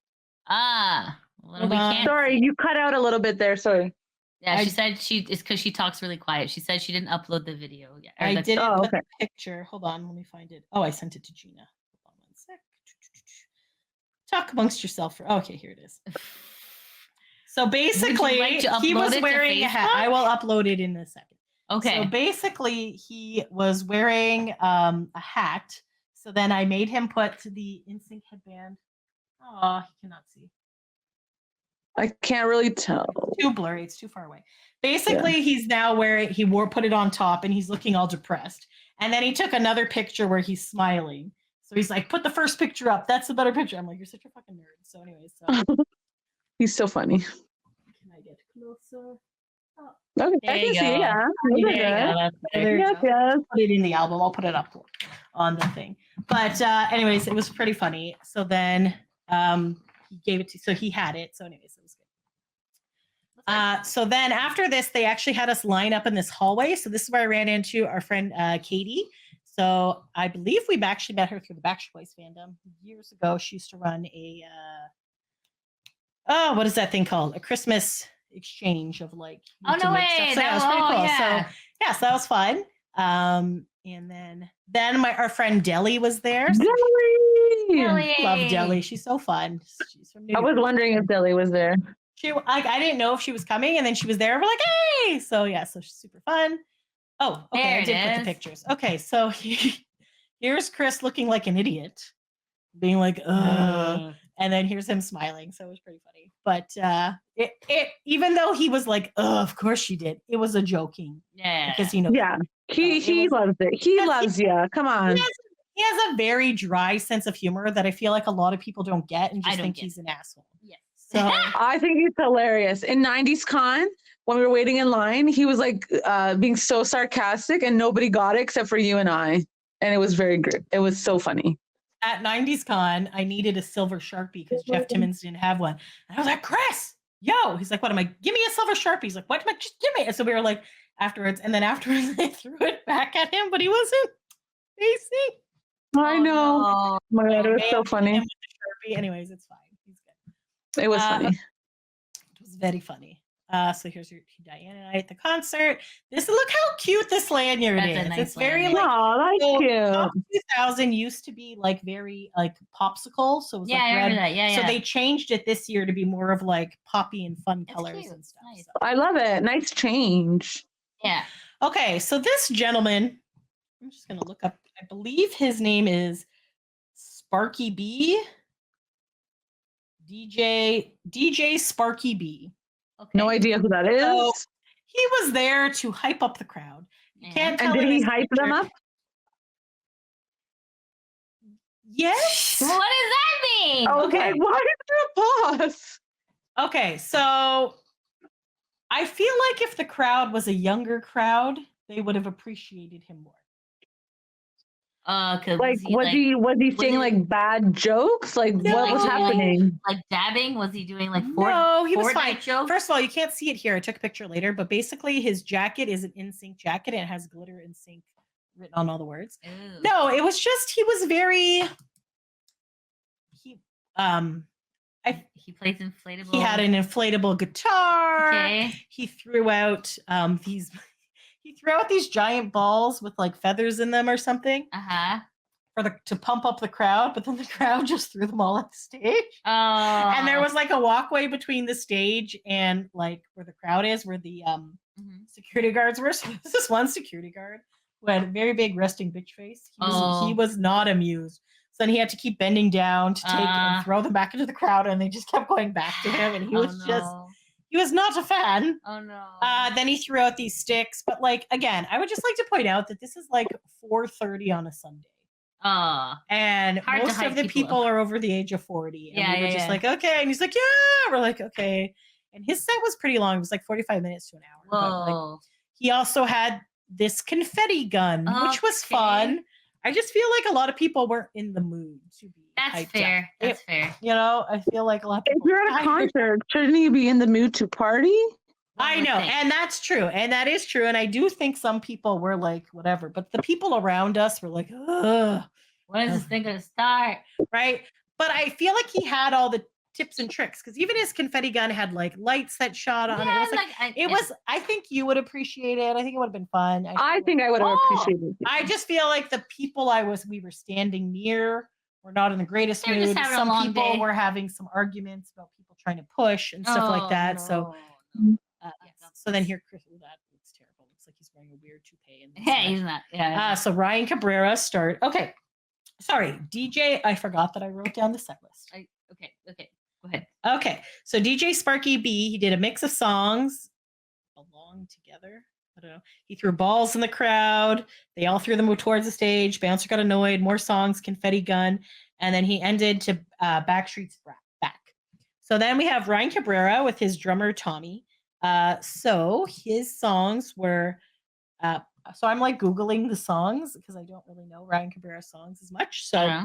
Speaker 10: Sorry, you cut out a little bit there. Sorry.
Speaker 11: Yeah, she said it's because she talks really quiet. She said she didn't upload the video. Yeah,
Speaker 8: I didn't put the picture. Hold on, let me find it. Oh, I sent it to Gina. Hold on one sec. Talk amongst yourself. Okay, here it is. So basically, he was wearing a hat. I will upload it in a second.
Speaker 11: Okay.
Speaker 8: So basically, he was wearing a hat. So then I made him put the NSYNC headband. Oh, he cannot see.
Speaker 10: I can't really tell.
Speaker 8: It's too blurry. It's too far away. Basically, he's now put it on top and he's looking all depressed. And then he took another picture where he's smiling. So he's like, put the first picture up. That's the better picture. I'm like, you're such a fucking nerd. So anyways.
Speaker 10: He's so funny.
Speaker 8: Can I get closer? Oh.
Speaker 10: Okay,
Speaker 11: there you go.
Speaker 10: Yeah.
Speaker 8: There you go. Put it in the album. I'll put it up on the thing. But anyways, it was pretty funny. So then he gave it to, so he had it. So anyways, it was good. So then after this, they actually had us line up in this hallway. So this is where I ran into our friend Katie. So I believe we actually met her through the Backstreet Boys fandom years ago. She used to run a what is that thing called? A Christmas exchange of like.
Speaker 11: Oh no way!
Speaker 8: So that was pretty cool. Yeah. So that was fun. And then our friend Deli was there. So
Speaker 10: Deli!
Speaker 8: Love Deli. She's so fun. She's from New York.
Speaker 10: I was wondering if Deli was there.
Speaker 8: I didn't know if she was coming, and then she was there. We're like, hey! So yeah, so she's super fun. Oh, okay. I did put the pictures. Okay, so here's Chris looking like an idiot, being like, ugh. And then here's him smiling. So it was pretty funny. But it even though he was like, oh, of course she did, it was a joking.
Speaker 11: Yeah.
Speaker 8: Because
Speaker 10: he loves it. He loves you. Come on.
Speaker 8: He has a very dry sense of humor that I feel like a lot of people don't get and just think he's an asshole.
Speaker 11: Yes.
Speaker 8: So
Speaker 10: I think he's hilarious. In 90s Con, when we were waiting in line, he was like being so sarcastic and nobody got it except for you and I. And it was very great. It was so funny.
Speaker 8: at 90s Con, I needed a silver Sharpie because Jeff Timmons didn't have one. And I was like, Chris, yo. He's like, what am I? Give me a silver Sharpie. He's like, what am I? Just give me it. So we were like, afterwards. And then afterwards, I threw it back at him, but he wasn't facing.
Speaker 10: I know.
Speaker 11: No.
Speaker 10: Oh my God, it was so funny.
Speaker 8: With the Sharpie. Anyways, it's fine. He's good.
Speaker 10: It was funny.
Speaker 8: It was very funny. So here's your Diane and I at the concert. Look how cute this lanyard
Speaker 11: That's
Speaker 8: is.
Speaker 11: a nice
Speaker 8: It's very
Speaker 11: lanyard.
Speaker 8: like
Speaker 10: Oh, that's cute.
Speaker 8: Top 2000 used to be like very like popsicle, so it was
Speaker 11: Yeah,
Speaker 8: like
Speaker 11: I
Speaker 8: red.
Speaker 11: remember that. Yeah,
Speaker 8: So
Speaker 11: yeah.
Speaker 8: they changed it this year to be more of like poppy and fun
Speaker 11: That's
Speaker 8: colors
Speaker 11: cute.
Speaker 8: and stuff.
Speaker 11: Nice.
Speaker 8: So.
Speaker 10: I love it. Nice change.
Speaker 11: Yeah.
Speaker 8: Okay, so this gentleman, I'm just gonna look up. I believe his name is Sparky B. DJ Sparky B.
Speaker 11: Okay.
Speaker 10: No idea who that is.
Speaker 8: So he was there to hype up the crowd. You
Speaker 11: Yeah.
Speaker 8: can't
Speaker 10: And
Speaker 8: tell
Speaker 10: did
Speaker 8: in
Speaker 10: he
Speaker 8: this
Speaker 10: hype them
Speaker 8: picture-
Speaker 10: up?
Speaker 8: Yes.
Speaker 11: What does that mean?
Speaker 8: Okay.
Speaker 10: Like, why is there a pause?
Speaker 8: Okay, so I feel like if the crowd was a younger crowd, they would have appreciated him more.
Speaker 11: Cause
Speaker 10: Like, was he saying
Speaker 11: he-
Speaker 10: like bad jokes? Like,
Speaker 8: No,
Speaker 10: what was
Speaker 11: like,
Speaker 10: happening?
Speaker 11: like dabbing? Was he doing like
Speaker 8: No, he was
Speaker 11: Fortnite
Speaker 8: fine.
Speaker 11: jokes?
Speaker 8: First of all, you can't see it here. I took a picture later, but basically his jacket is an NSYNC jacket and it has glitter NSYNC written on all the words.
Speaker 11: Ooh.
Speaker 8: No, it was just he was very
Speaker 11: He plays inflatable.
Speaker 8: he had an inflatable guitar.
Speaker 11: Okay.
Speaker 8: He threw out these giant balls with like feathers in them or something
Speaker 11: Uh-huh.
Speaker 8: to pump up the crowd, but then the crowd just threw them all at the stage.
Speaker 11: Oh.
Speaker 8: And there was like a walkway between the stage and like where the crowd is, where the
Speaker 11: Mhm.
Speaker 8: security guards were. So there's this one security guard who had a very big resting bitch face. He
Speaker 11: Oh.
Speaker 8: was not amused. So then he had to keep bending down to take and throw them back into the crowd, and they just kept going back to him, and he was he was not a fan.
Speaker 11: Oh no.
Speaker 8: Then he threw out these sticks, but like again, I would just like to point out that this is like 4:30 on a Sunday. And
Speaker 11: Hard to
Speaker 8: most
Speaker 11: hype
Speaker 8: of the
Speaker 11: people
Speaker 8: people are over the age of 40. And
Speaker 11: Yeah,
Speaker 8: we were
Speaker 11: yeah,
Speaker 8: just
Speaker 11: yeah.
Speaker 8: like, okay. And he's like, yeah. We're like, okay. And his set was pretty long. It was like 45 minutes to an hour. But like,
Speaker 11: Whoa.
Speaker 8: he also had this confetti gun, which was
Speaker 11: Okay.
Speaker 8: fun. I just feel like a lot of people weren't in the mood to be
Speaker 11: That's
Speaker 8: hyped
Speaker 11: fair.
Speaker 8: up.
Speaker 11: That's fair.
Speaker 8: You know, I feel like a lot of
Speaker 10: If
Speaker 8: people.
Speaker 10: you're at a concert, shouldn't you be in the mood to party?
Speaker 8: I know, and that's true, and that is true, and I do think some people were like, whatever, but the people around us were like, ugh,
Speaker 11: When is this thing gonna start?
Speaker 8: right? But I feel like he had all the tips and tricks because even his confetti gun had like lights that shot on it. It was like, I think you would appreciate it. I think it would have been fun.
Speaker 10: I think I would have appreciated it.
Speaker 8: I just feel like the people we were standing near were not in the greatest
Speaker 11: They were just
Speaker 8: mood.
Speaker 11: having a
Speaker 8: Some
Speaker 11: long
Speaker 8: people
Speaker 11: day.
Speaker 8: were having some arguments about people trying to push and stuff like that. So, so then here, Chris, that looks terrible. Looks like he's wearing a weird toupee.
Speaker 11: Hey, he's not. Yeah.
Speaker 8: So Ryan Cabrera Okay, sorry, DJ. I forgot that I wrote down the set list.
Speaker 11: Okay. Go ahead.
Speaker 8: Okay, so DJ Sparky B, he did a mix of songs, belong together. I don't know. He threw balls in the crowd. They all threw them towards the stage. Bouncer got annoyed. More songs, confetti gun, and then he ended to Backstreet's Back. So then we have Ryan Cabrera with his drummer Tommy. So his songs were. So I'm like Googling the songs because I don't really know Ryan Cabrera's songs as much. So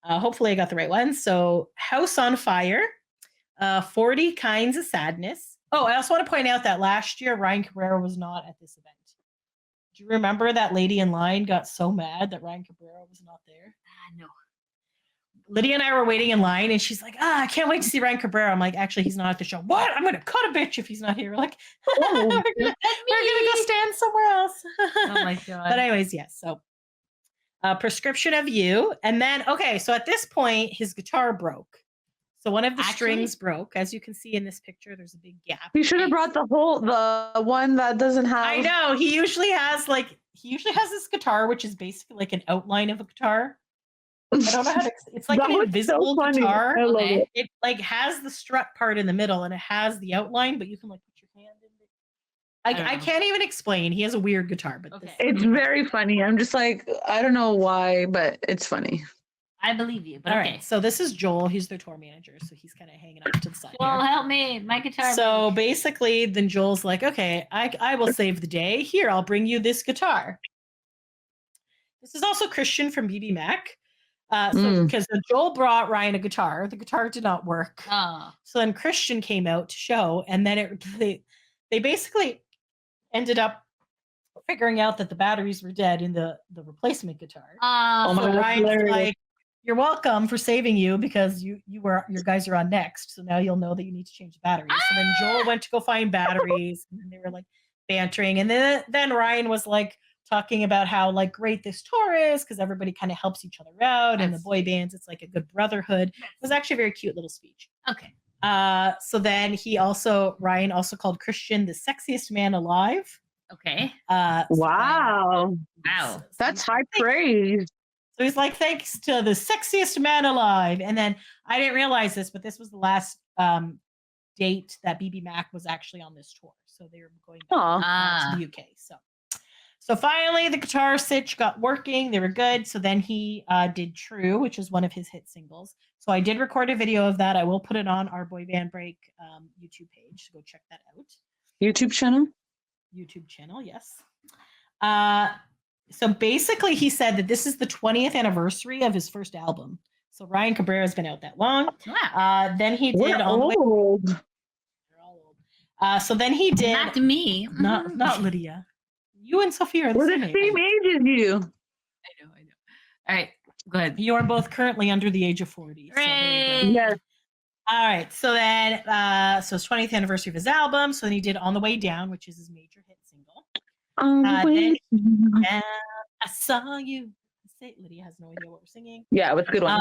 Speaker 8: hopefully I got the right one. So House on Fire, 40 Kinds of Sadness. Oh, I also want to point out that last year Ryan Cabrera was not at this event. Do you remember that lady in line got so mad that Ryan Cabrera was not there?
Speaker 11: No.
Speaker 8: Lydia and I were waiting in line and she's like, I can't wait to see Ryan Cabrera. I'm like, actually, he's not at the show. What? I'm going to cut a bitch if he's not here. We're like, we're going to go stand somewhere else.
Speaker 11: Oh my god.
Speaker 8: But anyways, yes. So Prescription of You. And then, okay, so at this point, his guitar broke. So one of the strings broke. As you can see in this picture, there's a big gap.
Speaker 10: You should have brought the one that doesn't have.
Speaker 8: I know. He usually has this guitar, which is basically like an outline of a guitar. I don't know how to. It's like
Speaker 10: That
Speaker 8: an
Speaker 10: was
Speaker 8: invisible
Speaker 10: so funny.
Speaker 8: guitar.
Speaker 10: I love it.
Speaker 8: It like has the strut part in the middle, and it has the outline, but you can like put your hand in it. I can't even explain. He has a weird guitar, but
Speaker 10: It's very funny. I'm just like, I don't know why, but it's funny.
Speaker 11: I believe you. But
Speaker 8: all
Speaker 11: okay.
Speaker 8: right. So this is Joel. He's their tour manager, so he's kind of hanging out to the side.
Speaker 11: Well,
Speaker 8: here.
Speaker 11: help me. My guitar.
Speaker 8: So basically, then Joel's like, okay, I will save the day. Here, I'll bring you this guitar. This is also Christian from BBMAK. Because Joel brought Ryan a guitar. The guitar did not work.
Speaker 11: Oh.
Speaker 8: So then Christian came out to show, and then they basically ended up figuring out that the batteries were dead in the replacement guitar. So Ryan was like, "You're welcome for saving you because your guys are on next. So now you'll know that you need to change the batteries." So then Joel went to go find batteries, and they were like bantering, and then Ryan was like talking about how like great this tour is because everybody kind of helps each other out, and the boy bands, it's like a good brotherhood. It was actually a very cute little speech.
Speaker 11: Okay.
Speaker 8: So then Ryan also called Christian the sexiest man alive.
Speaker 11: Okay.
Speaker 10: Wow.
Speaker 11: Wow.
Speaker 10: That's high praise.
Speaker 8: So he's like, thanks to the sexiest man alive. And then I didn't realize this, but this was the last date that BBMAK was actually on this tour. So they were going to the UK. So finally the guitar sitch got working. They were good. So then he did True, which is one of his hit singles. So I did record a video of that. I will put it on our Boy Band Break YouTube page. So go check that out.
Speaker 10: YouTube channel,
Speaker 8: yes. So basically he said that this is the 20th anniversary of his first album. So Ryan Cabrera has been out that long.
Speaker 11: Wow.
Speaker 8: Then he did
Speaker 10: we're
Speaker 8: on the way.
Speaker 10: old.
Speaker 8: They're all old. So then he did
Speaker 11: Not to me.
Speaker 8: not Lydia. You and Sophia are the
Speaker 10: We're
Speaker 8: same
Speaker 10: the
Speaker 8: age.
Speaker 10: same age as you.
Speaker 11: I know. All right. Go ahead.
Speaker 8: You are both currently under the age of 40. So there you go.
Speaker 10: Yes.
Speaker 8: All right. So then so it's 20th anniversary of his album. So then he did On the Way Down, which is his major hit single. Then I saw you. Lydia has no idea what we're singing.
Speaker 10: Yeah, it was a good one.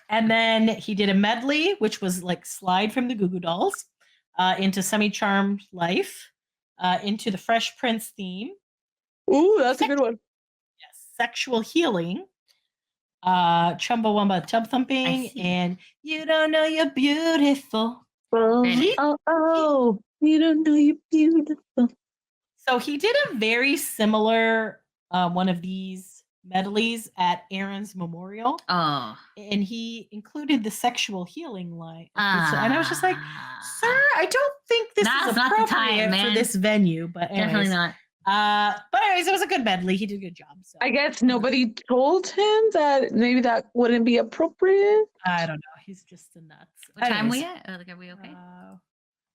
Speaker 8: And then he did a medley, which was like Slide from the Goo Goo Dolls, into Semi Charmed Life, into the Fresh Prince theme.
Speaker 10: Ooh, that's a good one.
Speaker 8: Yes, Sexual Healing, Chumbawamba Tub Thumping, and You Don't Know You're Beautiful.
Speaker 10: Oh, you don't know you're beautiful.
Speaker 8: So he did a very similar one of these medleys at Aaron's memorial.
Speaker 11: Oh.
Speaker 8: And he included the Sexual Healing line. And I was just like, sir, I don't think this is appropriate for this venue. But anyways,
Speaker 11: definitely not.
Speaker 8: But anyways, it was a good medley. He did a good job. So
Speaker 10: I guess nobody told him that maybe that wouldn't be appropriate.
Speaker 8: I don't know. He's just a nuts.
Speaker 11: What time we at? Like, are we okay?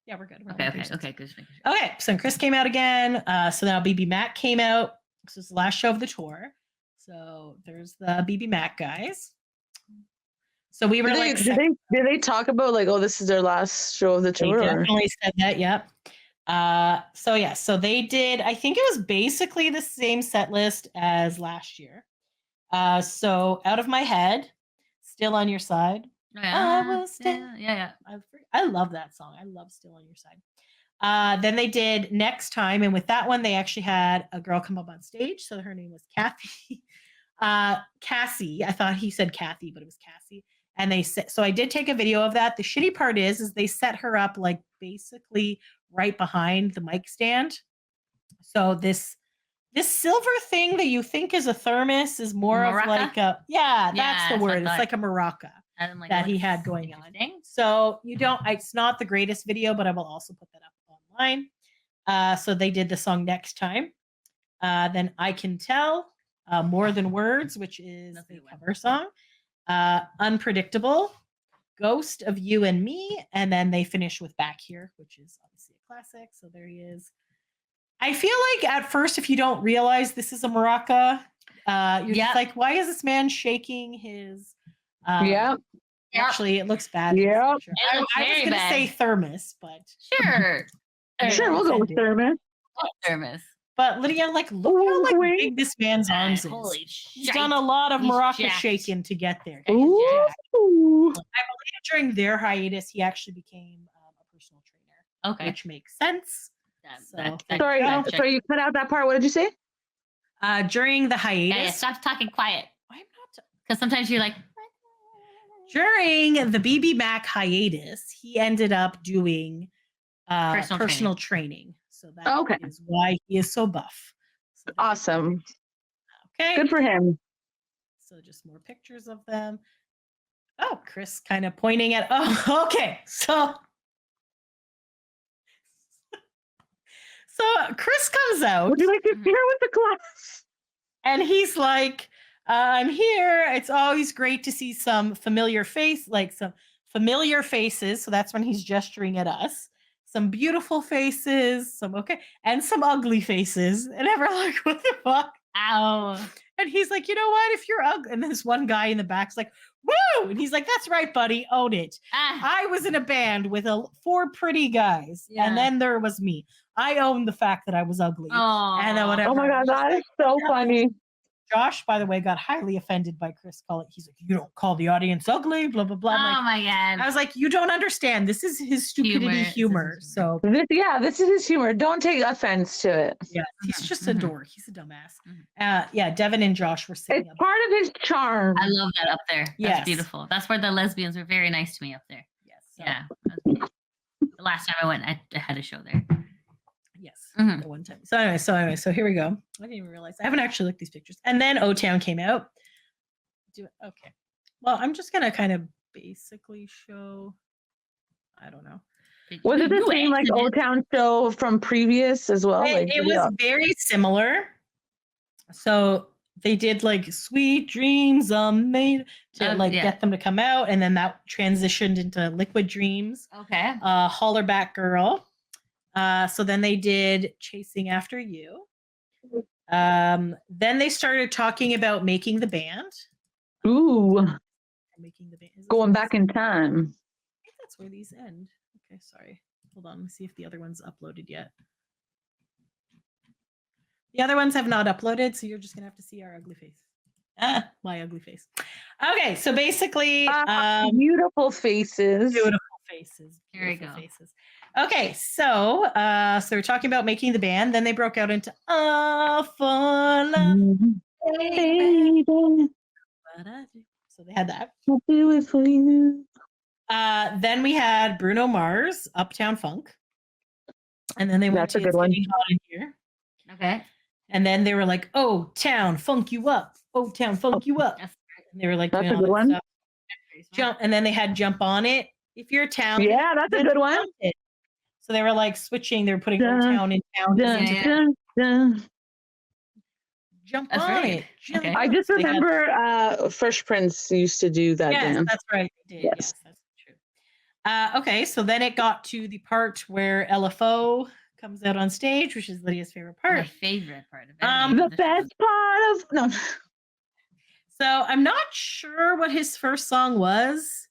Speaker 8: Yeah, we're good.
Speaker 11: Okay, good.
Speaker 8: Okay, so Chris came out again. So now BBMAK came out. This was the last show of the tour. So there's the BBMAK guys. So we were
Speaker 10: did they talk about like, oh, this is their last show of the tour?
Speaker 8: They definitely said that. Yep. So they did. I think it was basically the same set list as last year. So Out of My Head, Still on Your Side.
Speaker 11: Yeah.
Speaker 8: I will stay.
Speaker 11: Yeah.
Speaker 8: I love that song. I love Still on Your Side. Then they did Next Time, and with that one, they actually had a girl come up on stage. So her name was Kathy. Cassie. I thought he said Kathy, but it was Cassie. And they said, so I did take a video of that. The shitty part is they set her up like basically right behind the mic stand. So this silver thing that you think is a thermos is more of like that's the word. It's like a maraca that he had going on. So it's not the greatest video, but I will also put that up online. So they did the song Next Time. Then I Can Tell, More Than Words, which is a cover song. Unpredictable, Ghost of You and Me, and then they finish with Back Here, which is obviously a classic. So there he is. I feel like at first, if you don't realize this is a maraca, you're just like, why is this man shaking his? Actually, it looks bad.
Speaker 10: Yeah,
Speaker 8: I was going to say thermos, but
Speaker 11: sure,
Speaker 10: we'll go with thermos.
Speaker 11: Thermos.
Speaker 8: But Lydia, look how big this man's arms is.
Speaker 11: Holy
Speaker 8: He's done a lot of maraca shaking to get there.
Speaker 10: Ooh.
Speaker 8: I believe during their hiatus, he actually became a personal trainer.
Speaker 11: Okay,
Speaker 8: which makes sense.
Speaker 10: Sorry, you cut out that part. What did you say?
Speaker 8: During the hiatus.
Speaker 11: Yeah, stop talking quiet. I'm not. Because sometimes you're like.
Speaker 8: During the BBMAK hiatus, he ended up doing personal training. So that is why he is so buff. So
Speaker 10: awesome.
Speaker 8: Okay.
Speaker 10: Good for him.
Speaker 8: So just more pictures of them. Oh, Chris kind of pointing at. Oh, okay. So Chris comes out.
Speaker 10: Would you like to share with the class?
Speaker 8: And he's like, I'm here. It's always great to see some familiar faces. So that's when he's gesturing at us. Some beautiful faces, and some ugly faces. And we're like, what the fuck?
Speaker 11: Ow.
Speaker 8: And he's like, you know what? If you're ugly, and this one guy in the back's like, woo! And he's like, that's right, buddy, own it. I was in a band with 4 pretty guys, and then there was me. I own the fact that I was ugly. And then whatever.
Speaker 10: Oh my God, that is so funny.
Speaker 8: Josh, by the way, got highly offended by Chris calling. He's like, you don't call the audience ugly, blah, blah, blah.
Speaker 11: Oh my God.
Speaker 8: I was like, you don't understand. This is his stupidity humor. So
Speaker 10: this is his humor. Don't take offense to it.
Speaker 8: Yeah, he's just a dork. He's a dumbass. Yeah, Devin and Josh were sitting
Speaker 10: It's part of his charm.
Speaker 11: I love that up there. That's
Speaker 8: Yes.
Speaker 11: beautiful. That's where the lesbians were very nice to me up there.
Speaker 8: Yes. So,
Speaker 11: Yeah. The last time I went, I had a show there.
Speaker 8: Yes.
Speaker 11: Mhm.
Speaker 8: The one time. So anyway, so here we go. I didn't even realize. I haven't actually looked at these pictures. And then O-Town came out. Okay. Well, I'm just gonna kind of basically show. I don't know.
Speaker 10: Was it the same like O-Town show from previous as well?
Speaker 8: It was very similar. So they did like Sweet Dreams made to get them to come out, and then that transitioned into Liquid Dreams.
Speaker 11: Okay.
Speaker 8: Holler Back Girl. So then they did Chasing After You. Then they started talking about making the band.
Speaker 10: Ooh.
Speaker 8: Making the band.
Speaker 10: Going back in time.
Speaker 8: I think that's where these end. Okay, sorry. Hold on. Let me see if the other one's uploaded yet. The other ones have not uploaded, so you're just gonna have to see our ugly face. My ugly face. Okay, so basically,
Speaker 10: beautiful faces.
Speaker 8: Beautiful faces.
Speaker 11: Here we go.
Speaker 8: Faces. Okay, so so we're talking about making the band. Then they broke out into For Love.
Speaker 10: Baby,
Speaker 8: So they had that.
Speaker 10: I'll do it for you.
Speaker 8: Then we had Bruno Mars, Uptown Funk. And then they went
Speaker 10: That's a
Speaker 8: to
Speaker 10: good
Speaker 8: It's
Speaker 10: one.
Speaker 8: Getting Hot in Here.
Speaker 11: Okay.
Speaker 8: And then they were like, "Oh, town, funk you up. Oh, town, funk you up."
Speaker 11: That's
Speaker 8: And they were like,
Speaker 10: That's
Speaker 8: doing
Speaker 10: a
Speaker 8: all
Speaker 10: good
Speaker 8: that
Speaker 10: one.
Speaker 8: stuff. Jump, and then they had Jump On It. If you're a town,
Speaker 10: Yeah, that's a
Speaker 8: then
Speaker 10: good one.
Speaker 8: jump it. So they were like switching. They were putting
Speaker 10: Dun,
Speaker 8: town in town.
Speaker 10: Dun,
Speaker 8: into
Speaker 10: dun, dun.
Speaker 8: Jump
Speaker 11: That's
Speaker 8: on
Speaker 11: right.
Speaker 8: it. Jump
Speaker 11: Okay.
Speaker 8: on
Speaker 10: I
Speaker 8: it.
Speaker 10: just
Speaker 8: So they had-
Speaker 10: remember Fresh Prince used to do that
Speaker 8: Yes,
Speaker 10: dance.
Speaker 8: that's right. They did.
Speaker 10: Yes.
Speaker 8: Yes, that's true. Okay, so then it got to the part where LFO comes out on stage, which is Lydia's favorite
Speaker 11: my
Speaker 8: part.
Speaker 11: favorite part of it.
Speaker 10: The best part of no.
Speaker 8: So I'm not sure what his first song was.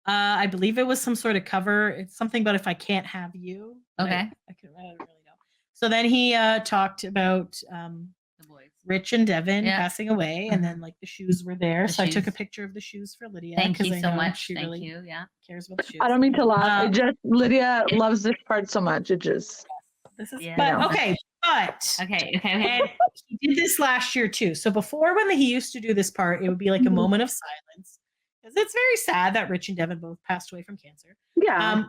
Speaker 8: I believe it was some sort of cover. It's something about If I Can't Have You.
Speaker 11: Okay.
Speaker 8: I don't really know. So then he talked about
Speaker 11: The boys.
Speaker 8: Rich and Devin
Speaker 11: Yeah.
Speaker 8: passing away, and then like the shoes were there.
Speaker 11: The
Speaker 8: So I took a
Speaker 11: shoes.
Speaker 8: picture of the shoes for Lydia.
Speaker 11: Thank
Speaker 8: 'cause
Speaker 11: you
Speaker 8: I
Speaker 11: so
Speaker 8: know
Speaker 11: much.
Speaker 8: She
Speaker 11: Thank
Speaker 8: really
Speaker 11: you. Yeah.
Speaker 8: cares about the shoes.
Speaker 10: I don't mean to laugh.
Speaker 8: Um,
Speaker 10: It just Lydia loves this part so much. It just
Speaker 8: This is,
Speaker 11: Yeah.
Speaker 8: but okay, but
Speaker 11: Okay.
Speaker 8: and he did this last year too. So before, when he used to do this part, it would be like a moment of silence because it's very sad that Rich and Devin both passed away from cancer.
Speaker 10: yeah.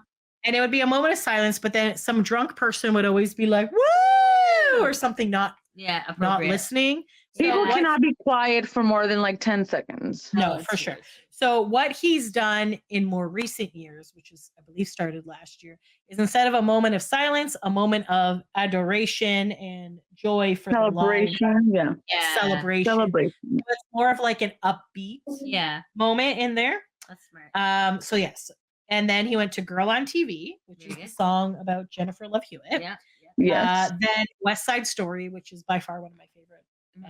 Speaker 8: And it would be a moment of silence, but then some drunk person would always be like, "Woo!" or something, not
Speaker 11: Yeah.
Speaker 8: not
Speaker 11: Appropriate.
Speaker 8: listening.
Speaker 10: People
Speaker 8: what-
Speaker 10: cannot be quiet for more than like 10 seconds.
Speaker 8: No,
Speaker 11: it's
Speaker 8: for sure.
Speaker 11: yours.
Speaker 8: So what he's done in more recent years, which is I believe started last year, is instead of a moment of silence, a moment of adoration and joy for the live
Speaker 10: Celebration. Yeah.
Speaker 11: Yeah.
Speaker 8: celebration.
Speaker 10: Celebration.
Speaker 8: So it's more of like an upbeat
Speaker 11: Yeah.
Speaker 8: moment in there.
Speaker 11: That's smart.
Speaker 8: So yes. And then he went to Girl on TV, which
Speaker 11: There
Speaker 8: is
Speaker 11: you
Speaker 8: the
Speaker 11: go.
Speaker 8: song about Jennifer Love Hewitt.
Speaker 11: Yeah.
Speaker 10: Yes.
Speaker 8: Then West Side Story, which is by far one of my favorite.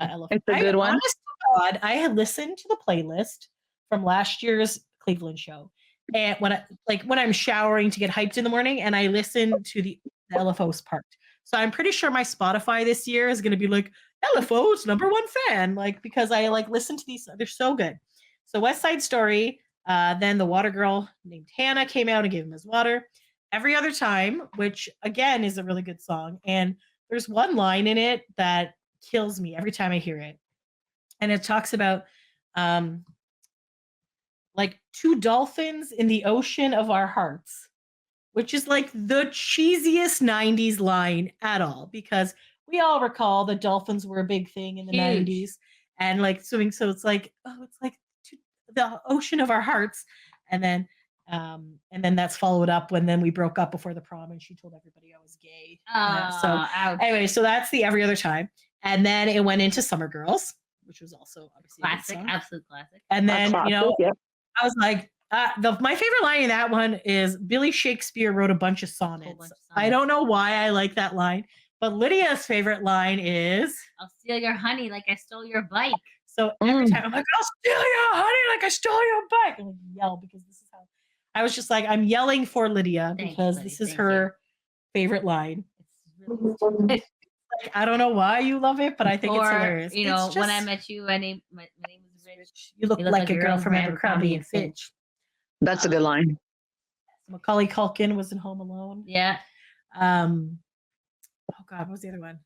Speaker 8: Elephant.
Speaker 10: It's a good one.
Speaker 8: Honest to God, I had listened to the playlist from last year's Cleveland show, and when I'm showering to get hyped in the morning, and I listen to the LFO's part. So I'm pretty sure my Spotify this year is going to be like LFO's #1 fan, like because I like listen to these. They're so good. So West Side Story. Then the water girl named Hannah came out and gave him his water. Every Other Time, which again is a really good song, and there's one line in it that kills me every time I hear it. And it talks about like 2 dolphins in the ocean of our hearts, which is like the cheesiest 90s line at all, because we all recall the dolphins were a big thing in the
Speaker 11: Huge.
Speaker 8: 90s and like swimming. So it's like, oh, it's like the ocean of our hearts. And then that's followed up when then we broke up before the prom and she told everybody I was gay. So
Speaker 11: Ouch.
Speaker 8: anyway, so that's the Every Other Time. And then it went into Summer Girls. which was also obviously a good
Speaker 11: Classic,
Speaker 8: song.
Speaker 11: absolute classic.
Speaker 8: And then,
Speaker 10: Classic,
Speaker 8: you know,
Speaker 10: yeah.
Speaker 8: I was like, my favorite line in that one is Billy Shakespeare wrote a bunch of sonnets. I don't know why I like that line, but Lydia's favorite line is,
Speaker 11: I'll steal your honey like I stole your bike.
Speaker 8: so every time I'm like, I'll steal your honey like I stole your bike. And I yell because this is how I was just like, I'm yelling for Lydia
Speaker 11: Thank you,
Speaker 8: because
Speaker 11: Lydia.
Speaker 8: this is
Speaker 11: Thank
Speaker 8: her favorite line.
Speaker 11: It's really
Speaker 8: Like, I don't know why you love it, but I think it's
Speaker 11: or,
Speaker 8: hilarious.
Speaker 11: you know,
Speaker 8: It's
Speaker 11: when I
Speaker 8: just,
Speaker 11: met you, my name was Rich.
Speaker 8: you look like a girl from Abercrombie and
Speaker 11: Fitch.
Speaker 8: Fitch.
Speaker 10: That's a good line.
Speaker 8: Macaulay Culkin was in Home Alone.
Speaker 11: Yeah.
Speaker 8: Oh God, what was the other one?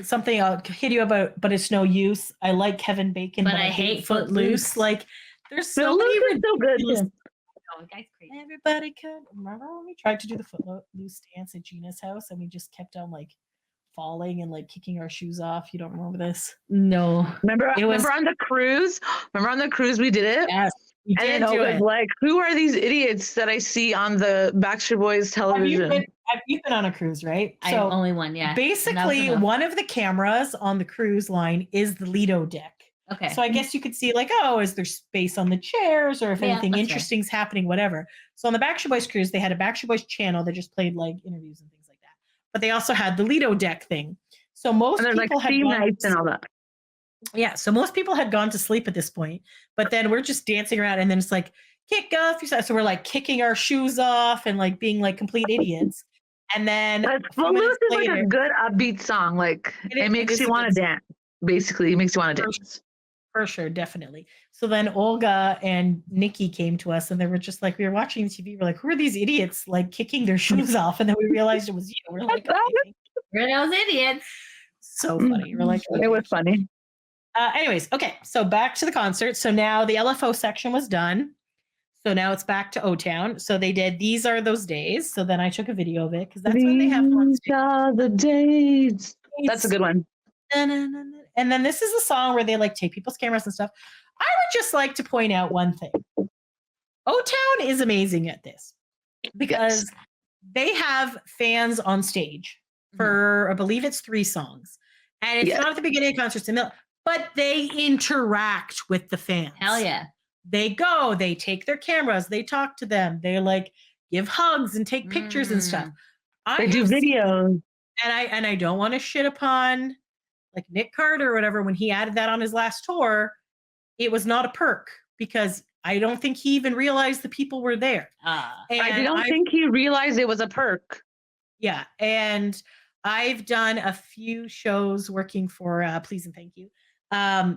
Speaker 8: Something I'll hit you about, but it's no use. I like Kevin Bacon, but I hate Footloose. Like, there's so many
Speaker 10: Footloose is so good.
Speaker 8: ridiculous.
Speaker 11: Oh, the guy's crazy.
Speaker 8: Everybody could remember when we tried to do the Footloose dance at Gina's house, and we just kept on like falling and like kicking our shoes off. You don't remember this?
Speaker 11: No.
Speaker 10: Remember
Speaker 8: It was-
Speaker 10: on the cruise? Remember on the cruise we did it?
Speaker 8: Yes, we
Speaker 10: And
Speaker 8: did
Speaker 10: then
Speaker 8: do
Speaker 10: I was
Speaker 8: it.
Speaker 10: like, who are these idiots that I see on the Backstreet Boys television?
Speaker 8: You've been on a cruise, right?
Speaker 11: I only one, yeah.
Speaker 8: Basically, one of the cameras on the cruise line is the Lido deck.
Speaker 11: Okay.
Speaker 8: So I guess you could see like, oh, is there space on the chairs or if
Speaker 11: Yeah,
Speaker 8: anything
Speaker 11: that's
Speaker 8: interesting's happening, whatever. So on the Backstreet Boys cruise, they had a Backstreet Boys channel that just played like interviews and things like that. But they also had the Lido deck thing. So most
Speaker 10: And there's
Speaker 8: people
Speaker 10: like
Speaker 8: had
Speaker 10: theme
Speaker 8: gone,
Speaker 10: nights and all that.
Speaker 8: yeah. So most people had gone to sleep at this point, but then we're just dancing around and then it's like, kick off your socks. So we're like kicking our shoes off and like being like complete idiots. And then
Speaker 10: But
Speaker 8: a few minutes
Speaker 10: Footloose is like
Speaker 8: later-
Speaker 10: a good upbeat song. Like it makes
Speaker 8: is
Speaker 10: you
Speaker 8: a
Speaker 10: want
Speaker 8: good
Speaker 10: to
Speaker 8: song.
Speaker 10: dance. Basically, it makes you want to dance.
Speaker 8: For sure, definitely. So then Olga and Nikki came to us and they were just like, we were watching TV. We're like, who are these idiots like kicking their shoes off? And then we realized it was you. We're like, okay.
Speaker 11: We're those idiots.
Speaker 8: So funny. We're like, okay.
Speaker 10: It was funny.
Speaker 8: Anyways, okay. So back to the concert. So now the LFO section was done. So now it's back to O-Town. So they did These Are Those Days. So then I took a video of it because that's when they have fun.
Speaker 10: These are the days. That's a good one.
Speaker 8: And then this is a song where they like take people's cameras and stuff. I would just like to point out one thing. O-Town is amazing at this because they have fans on stage for, I believe it's 3 songs. And it's not at the beginning of concerts, but they interact with the fans.
Speaker 11: Hell yeah.
Speaker 8: They go, they take their cameras, they talk to them, they like give hugs and take pictures and stuff.
Speaker 10: They do videos.
Speaker 8: And I don't want to shit upon like Nick Carter or whatever. When he added that on his last tour, it was not a perk because I don't think he even realized the people were there.
Speaker 10: I don't think he realized it was a perk.
Speaker 8: Yeah. And I've done a few shows working for Please and Thank You.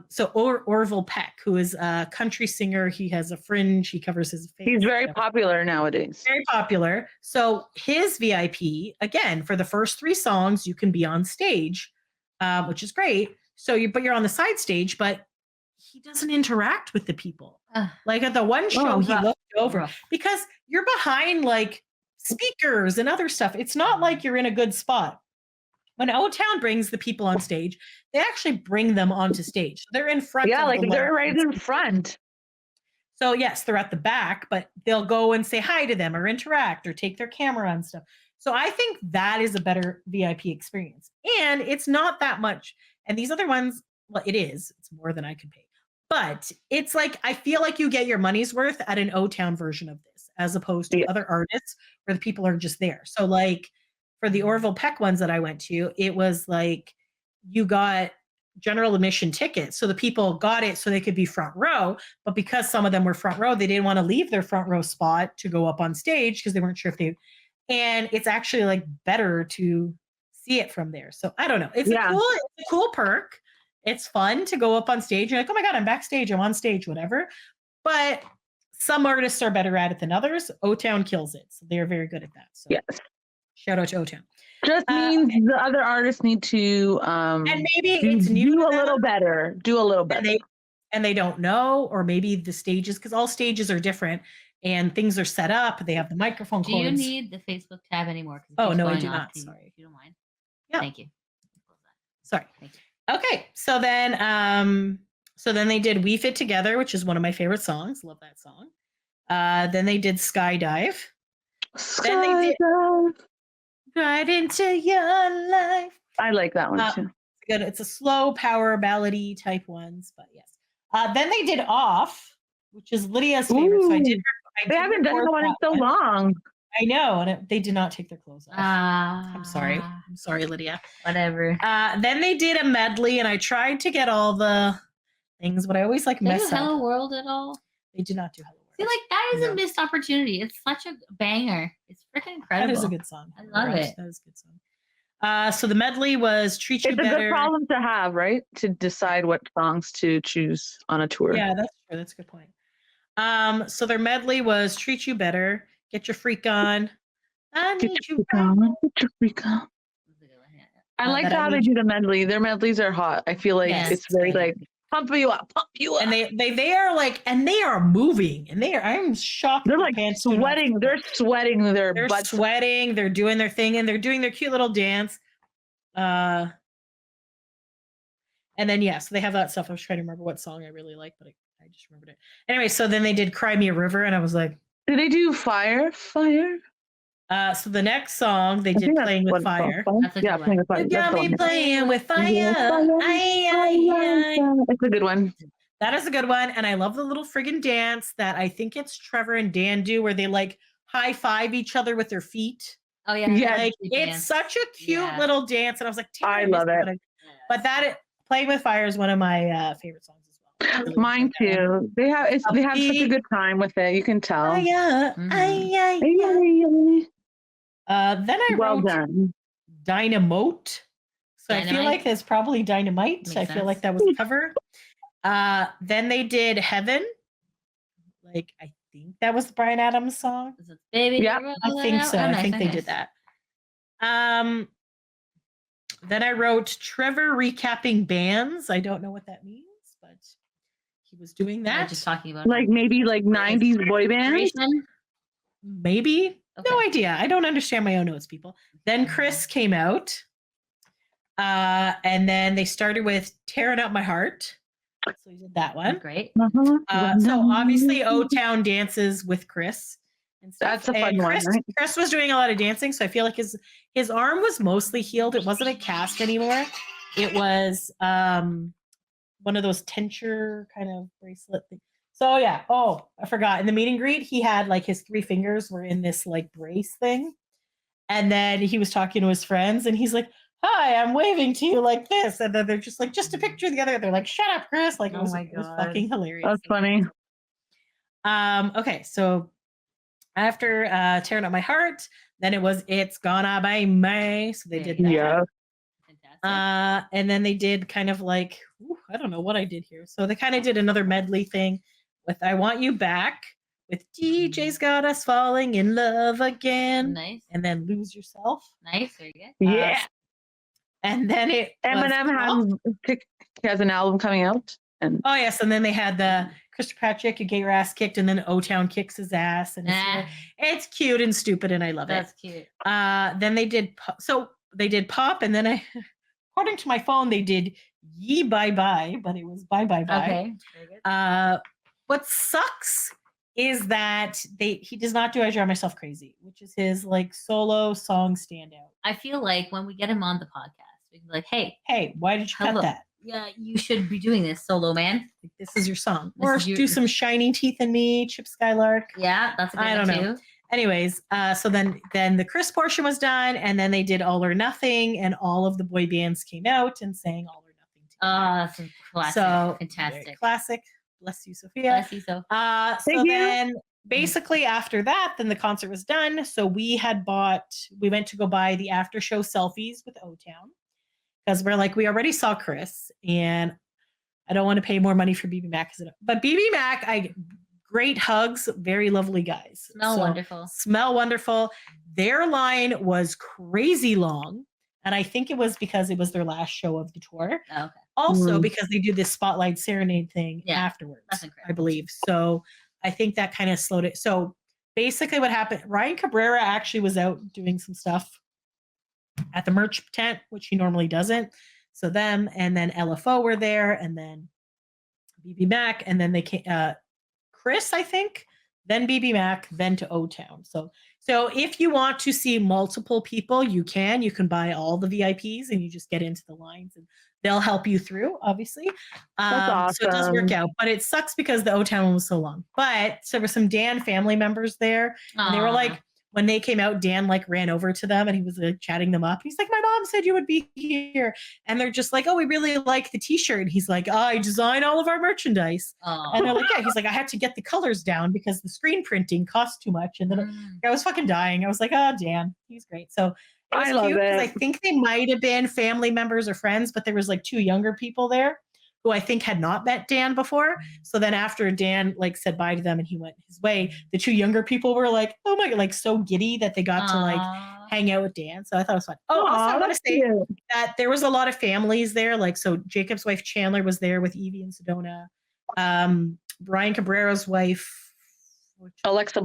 Speaker 8: So Orville Peck, who is a country singer, he has a fringe, he covers his face.
Speaker 10: He's very popular nowadays.
Speaker 8: Very popular. So his VIP, again, for the first 3 songs, you can be on stage, which is great. So you're on the side stage, but he doesn't interact with the people. Like at the one show, he looked over because you're behind like speakers and other stuff. It's not like you're in a good spot. When O-Town brings the people on stage, they actually bring them onto stage. So they're in front.
Speaker 10: Yeah,
Speaker 8: of
Speaker 10: like
Speaker 8: the
Speaker 10: they're
Speaker 8: line.
Speaker 10: right in front.
Speaker 8: So yes, they're at the back, but they'll go and say hi to them or interact or take their camera and stuff. So I think that is a better VIP experience. And it's not that much. And these other ones, well, it is. It's more than I could pay. But it's like, I feel like you get your money's worth at an O-Town version of this, as opposed to other artists where the people are just there. So like for the Orville Peck ones that I went to, it was like you got general admission tickets. So the people got it so they could be front row. But because some of them were front row, they didn't want to leave their front row spot to go up on stage because they weren't sure if they, and it's actually like better to see it from there. So I don't know. It's a cool perk. It's fun to go up on stage. You're like, oh my God, I'm backstage. I'm on stage, whatever. But some artists are better at it than others. O-Town kills it. So they're very good at that. So
Speaker 10: yes.
Speaker 8: Shout out to O-Town.
Speaker 10: Just means the other artists need to
Speaker 8: and maybe it's new
Speaker 10: do a little better. Do a little better.
Speaker 8: And they don't know, or maybe the stages, because all stages are different and things are set up. They have the microphone cords.
Speaker 11: Do you need the Facebook tab anymore?
Speaker 8: Oh, no, I do not. Sorry.
Speaker 11: If you don't mind.
Speaker 8: Yeah.
Speaker 11: Thank you.
Speaker 8: Sorry.
Speaker 11: Thank you.
Speaker 8: Okay. So then they did We Fit Together, which is one of my favorite songs. Love that song. Then they did Skydive. Then they did Right Into Your Life.
Speaker 10: I like that one too.
Speaker 8: good. It's a slow power ballady type ones, but yes. Then they did Off, which is Lydia's favorite. So I did.
Speaker 10: They haven't done one in so long.
Speaker 8: I know, and they did not take their clothes off. I'm sorry. I'm sorry, Lydia.
Speaker 11: Whatever.
Speaker 8: Then they did a medley, and I tried to get all the things, but I always like mess up.
Speaker 11: Hello World at all?
Speaker 8: They did not do Hello World.
Speaker 11: I feel like that is a missed opportunity. It's such a banger. It's freaking incredible.
Speaker 8: That is a good song.
Speaker 11: I love it.
Speaker 8: That is a good song. So the medley was Treat You Better.
Speaker 10: It's a good problem to have, right? To decide what songs to choose on a tour.
Speaker 8: Yeah, that's true. That's a good point. So their medley was Treat You Better, Get Your Freak On. I need you.
Speaker 10: Get your freak on. I like how they do the medley. Their medleys are hot. I feel like it's very like pump you up.
Speaker 8: And they are like, and they are moving, and I'm shocked.
Speaker 10: They're like sweating. They're sweating. They're
Speaker 8: sweating. They're doing their thing, and they're doing their cute little dance. And then so they have that stuff. I was trying to remember what song I really like, but I just remembered it. Anyway, so then they did Cry Me a River, and I was like,
Speaker 10: did they do Fire?
Speaker 8: So the next song they did Playing with Fire.
Speaker 10: Yeah, Playing with Fire.
Speaker 8: You got me playing with fire.
Speaker 10: That's a good one.
Speaker 8: That is a good one. And I love the little friggin' dance that I think it's Trevor and Dan do where they like high five each other with their feet.
Speaker 11: Oh yeah.
Speaker 8: Like, it's such a cute little dance. And I was like,
Speaker 10: I love it.
Speaker 8: But Playing with Fire is one of my favorite songs as well. Really
Speaker 10: mine too. They have such a good time with it. You can tell.
Speaker 8: Then I wrote Dynamote. So I feel like there's probably Dynamite.
Speaker 11: Makes
Speaker 8: I feel
Speaker 11: sense.
Speaker 8: like that was a cover. Then they did Heaven. Like, I think that was the Bryan Adams song.
Speaker 11: Is it Baby?
Speaker 10: Yeah,
Speaker 8: I think so. I think they did that. Then I wrote Trevor recapping bands. I don't know what that means, but he was doing that.
Speaker 11: Just talking about
Speaker 10: like maybe like 90s boy bands.
Speaker 8: Maybe.
Speaker 11: Okay.
Speaker 8: No idea. I don't understand my own notes, people. Then Chris came out. And then they started with Tearing Up My Heart. So he did that one.
Speaker 11: Great.
Speaker 8: So obviously O-Town dances with Chris. And stuff.
Speaker 10: That's a fun one, right?
Speaker 8: Chris was doing a lot of dancing, so I feel like his arm was mostly healed. It wasn't a cast anymore. It was one of those tincture kind of bracelet things. So yeah. Oh, I forgot. In the meet and greet, he had like his 3 fingers were in this like brace thing. And then he was talking to his friends and he's like, hi, I'm waving to you like this. And then they're just like, just a picture of the other. They're like, shut up, Chris. Like, it was fucking hilarious.
Speaker 10: That's funny.
Speaker 8: Okay. So after Tearing Up My Heart, then it was It's Gonna Be Me. So they did that.
Speaker 10: Yeah.
Speaker 8: And then they did kind of like, I don't know what I did here. So they kind of did another medley thing with I Want You Back, with DJ's Got Us Falling in Love Again.
Speaker 11: Nice.
Speaker 8: And then Lose Yourself.
Speaker 11: Nice. Very good.
Speaker 10: Yeah.
Speaker 8: And then
Speaker 10: Eminem has an album coming out. And
Speaker 8: oh yes, and then they had the Kirkpatrick, You Get Your Ass Kicked, and then O-Town Kicks His Ass, and it's cute and stupid, and I love
Speaker 11: That's cute.
Speaker 8: Then they did pop, and then according to my phone, they did Ye Bye Bye, but it was Bye Bye Bye.
Speaker 11: Okay. Very good.
Speaker 8: What sucks is that he does not do I Drive Myself Crazy, which is his like solo song standout.
Speaker 11: I feel like when we get him on the podcast, we can be like, hey,
Speaker 8: why did you cut that?
Speaker 11: Yeah, you should be doing this, solo man.
Speaker 8: Like, this is your song.
Speaker 11: This
Speaker 8: Or
Speaker 11: is your-
Speaker 8: do some Shiny Teeth in Me, Chip Skylark.
Speaker 11: Yeah, that's a good
Speaker 8: I
Speaker 11: one
Speaker 8: don't know.
Speaker 11: too.
Speaker 8: Anyways, so then the Chris portion was done, and then they did All or Nothing, and all of the boy bands came out and sang All or Nothing together.
Speaker 11: Oh, that's a classic.
Speaker 8: So
Speaker 11: Fantastic.
Speaker 8: Classic. Bless you, Sophia.
Speaker 11: Bless you, so.
Speaker 8: So then basically after that, then the concert was done. So we went to go buy the after show selfies with O-Town because we're like, we already saw Chris and I don't want to pay more money for BBMAK. But BBMAK, great hugs, very lovely guys. Smell wonderful. Their line was crazy long. And I think it was because it was their last show of the tour.
Speaker 11: Oh, okay.
Speaker 8: Also because they do this spotlight serenade thing afterwards,
Speaker 11: That's incredible.
Speaker 8: I believe. So I think that kind of slowed it. So basically what happened, Ryan Cabrera actually was out doing some stuff at the merch tent, which he normally doesn't. So them and then LFO were there and then BBMAK and then they came, Chris, I think, then BBMAK, then to O-Town. So if you want to see multiple people, you can buy all the VIPs and you just get into the lines. And they'll help you through, obviously.
Speaker 10: That's
Speaker 8: So it does work
Speaker 10: awesome.
Speaker 8: out, but it sucks because the O-Town one was so long. But so there were some Dan family members there, and they were like, when they came out, Dan like ran over to them and he was like chatting them up. He's like, my mom said you would be here. And they're just like, oh, we really like the t-shirt. And he's like, I design all of our merchandise. And they're like, yeah. He's like, I had to get the colors down because the screen printing cost too much. And then I was fucking dying. I was like, oh, Dan, he's great. So it was cute because I think they might have been family members or friends, but there was like 2 younger people there who I think had not met Dan before. So then after Dan like said bye to them and he went his way, the 2 younger people were like, oh my God, like so giddy that they got to like hang out with Dan. So I thought it was fun. Oh, also I want to say that there was a lot of families there. Like, so Jacob's wife Chandler was there with Evie and Sedona. Brian Cabrera's wife,
Speaker 10: Alexa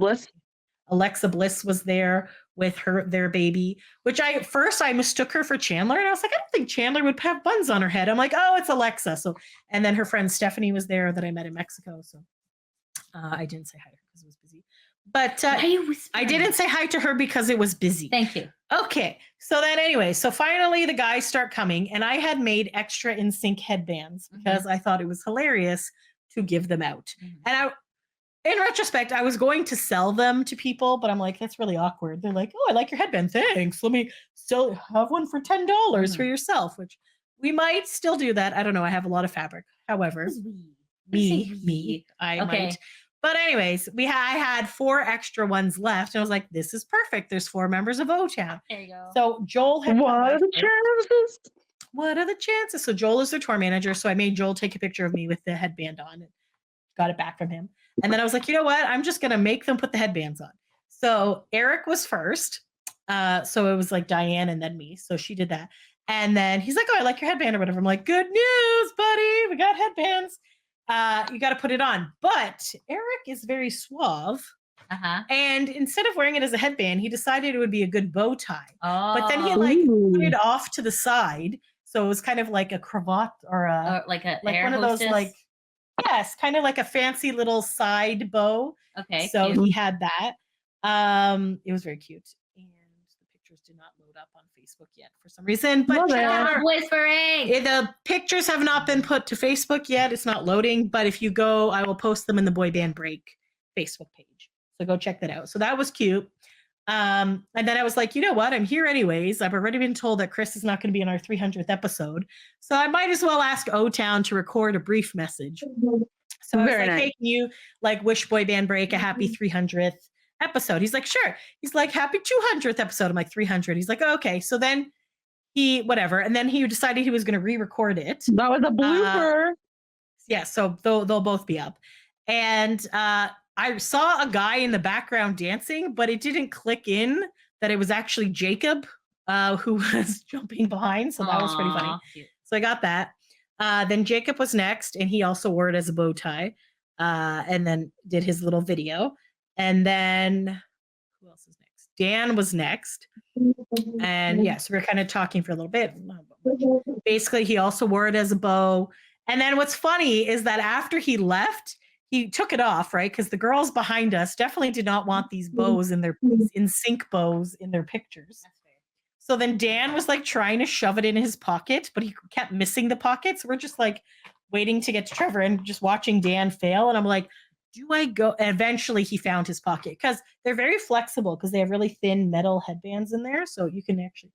Speaker 10: Bliss
Speaker 8: was there with their baby, which I mistook her for Chandler, and I was like, I don't think Chandler would have buns on her head. I'm like, oh, it's Alexa. So, and then her friend Stephanie was there that I met in Mexico. So I didn't say hi to her because it was busy. But I didn't say hi to her because it was busy.
Speaker 11: Thank you.
Speaker 8: Okay. So then anyway, so finally the guys start coming, and I had made extra NSYNC headbands because I thought it was hilarious to give them out. And in retrospect, I was going to sell them to people, but I'm like, that's really awkward. They're like, oh, I like your headband. Thanks. Let me still have one for $10 for yourself, which we might still do that. I don't know. I have a lot of fabric. However, I might. But anyways, I had 4 extra ones left. And I was like, this is perfect. There's 4 members of O-Town.
Speaker 11: There you go.
Speaker 8: So Joel had
Speaker 10: what are the chances?
Speaker 8: What are the chances? So Joel is their tour manager. So I made Joel take a picture of me with the headband on and got it back from him. And then I was like, you know what? I'm just going to make them put the headbands on. So Eric was first. So it was like Diane and then me. So she did that. And then he's like, oh, I like your headband or whatever. I'm like, good news, buddy. We got headbands. You got to put it on. But Eric is very suave. And instead of wearing it as a headband, he decided it would be a good bow tie. But then he like put it off to the side. So it was kind of like a cravat or
Speaker 11: like
Speaker 8: one of those like, yes, kind of like a fancy little side bow.
Speaker 11: Okay.
Speaker 8: So he had that. It was very cute. And the pictures did not load up on Facebook yet for some reason. But
Speaker 11: whispering.
Speaker 8: The pictures have not been put to Facebook yet. It's not loading. But if you go, I will post them in the Boy Band Break Facebook page. So go check that out. So that was cute. And then I was like, you know what? I'm here anyways. I've already been told that Chris is not going to be in our 300th episode. So I might as well ask O-Town to record a brief message. So I was like, hey, can you like wish Boy Band Break a happy 300th episode? He's like, sure. He's like, happy 200th episode. I'm like, 300. He's like, oh, okay. So then whatever. And then he decided he was going to re-record it.
Speaker 10: That was a blooper.
Speaker 8: Yeah. So they'll both be up. And, I saw a guy in the background dancing, but it didn't click in that it was actually Jacob who was jumping behind. So that was pretty funny. Cute. So I got that. Then Jacob was next, and he also wore it as a bow tie and then did his little video. And then who else is next? Dan was next. And yes, we were kind of talking for a little bit. Basically, he also wore it as a bow. And then what's funny is that after he left, he took it off, right? Because the girls behind us definitely did not want these bows in their NSYNC bows in their pictures. So then Dan was like trying to shove it in his pocket, but he kept missing the pockets. We're just like waiting to get to Trevor and just watching Dan fail. And I'm like, do I go? And eventually he found his pocket because they're very flexible because they have really thin metal headbands in there. So you can actually,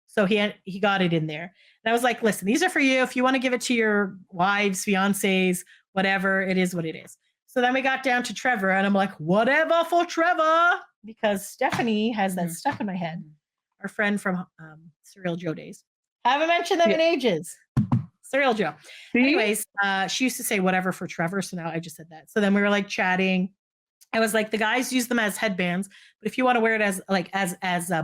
Speaker 8: so he got it in there. And I was like, listen, these are for you. If you want to give it to your wives, fiancés, whatever, it is what it is. So then we got down to Trevor and I'm like, whatever for Trevor, because Stephanie has that stuck in my head. Our friend from Serial Joe days. Haven't mentioned them in ages. Serial Joe. Anyways, she used to say whatever for Trevor. So now I just said that. So then we were like chatting. I was like, the guys use them as headbands, but if you want to wear it as like as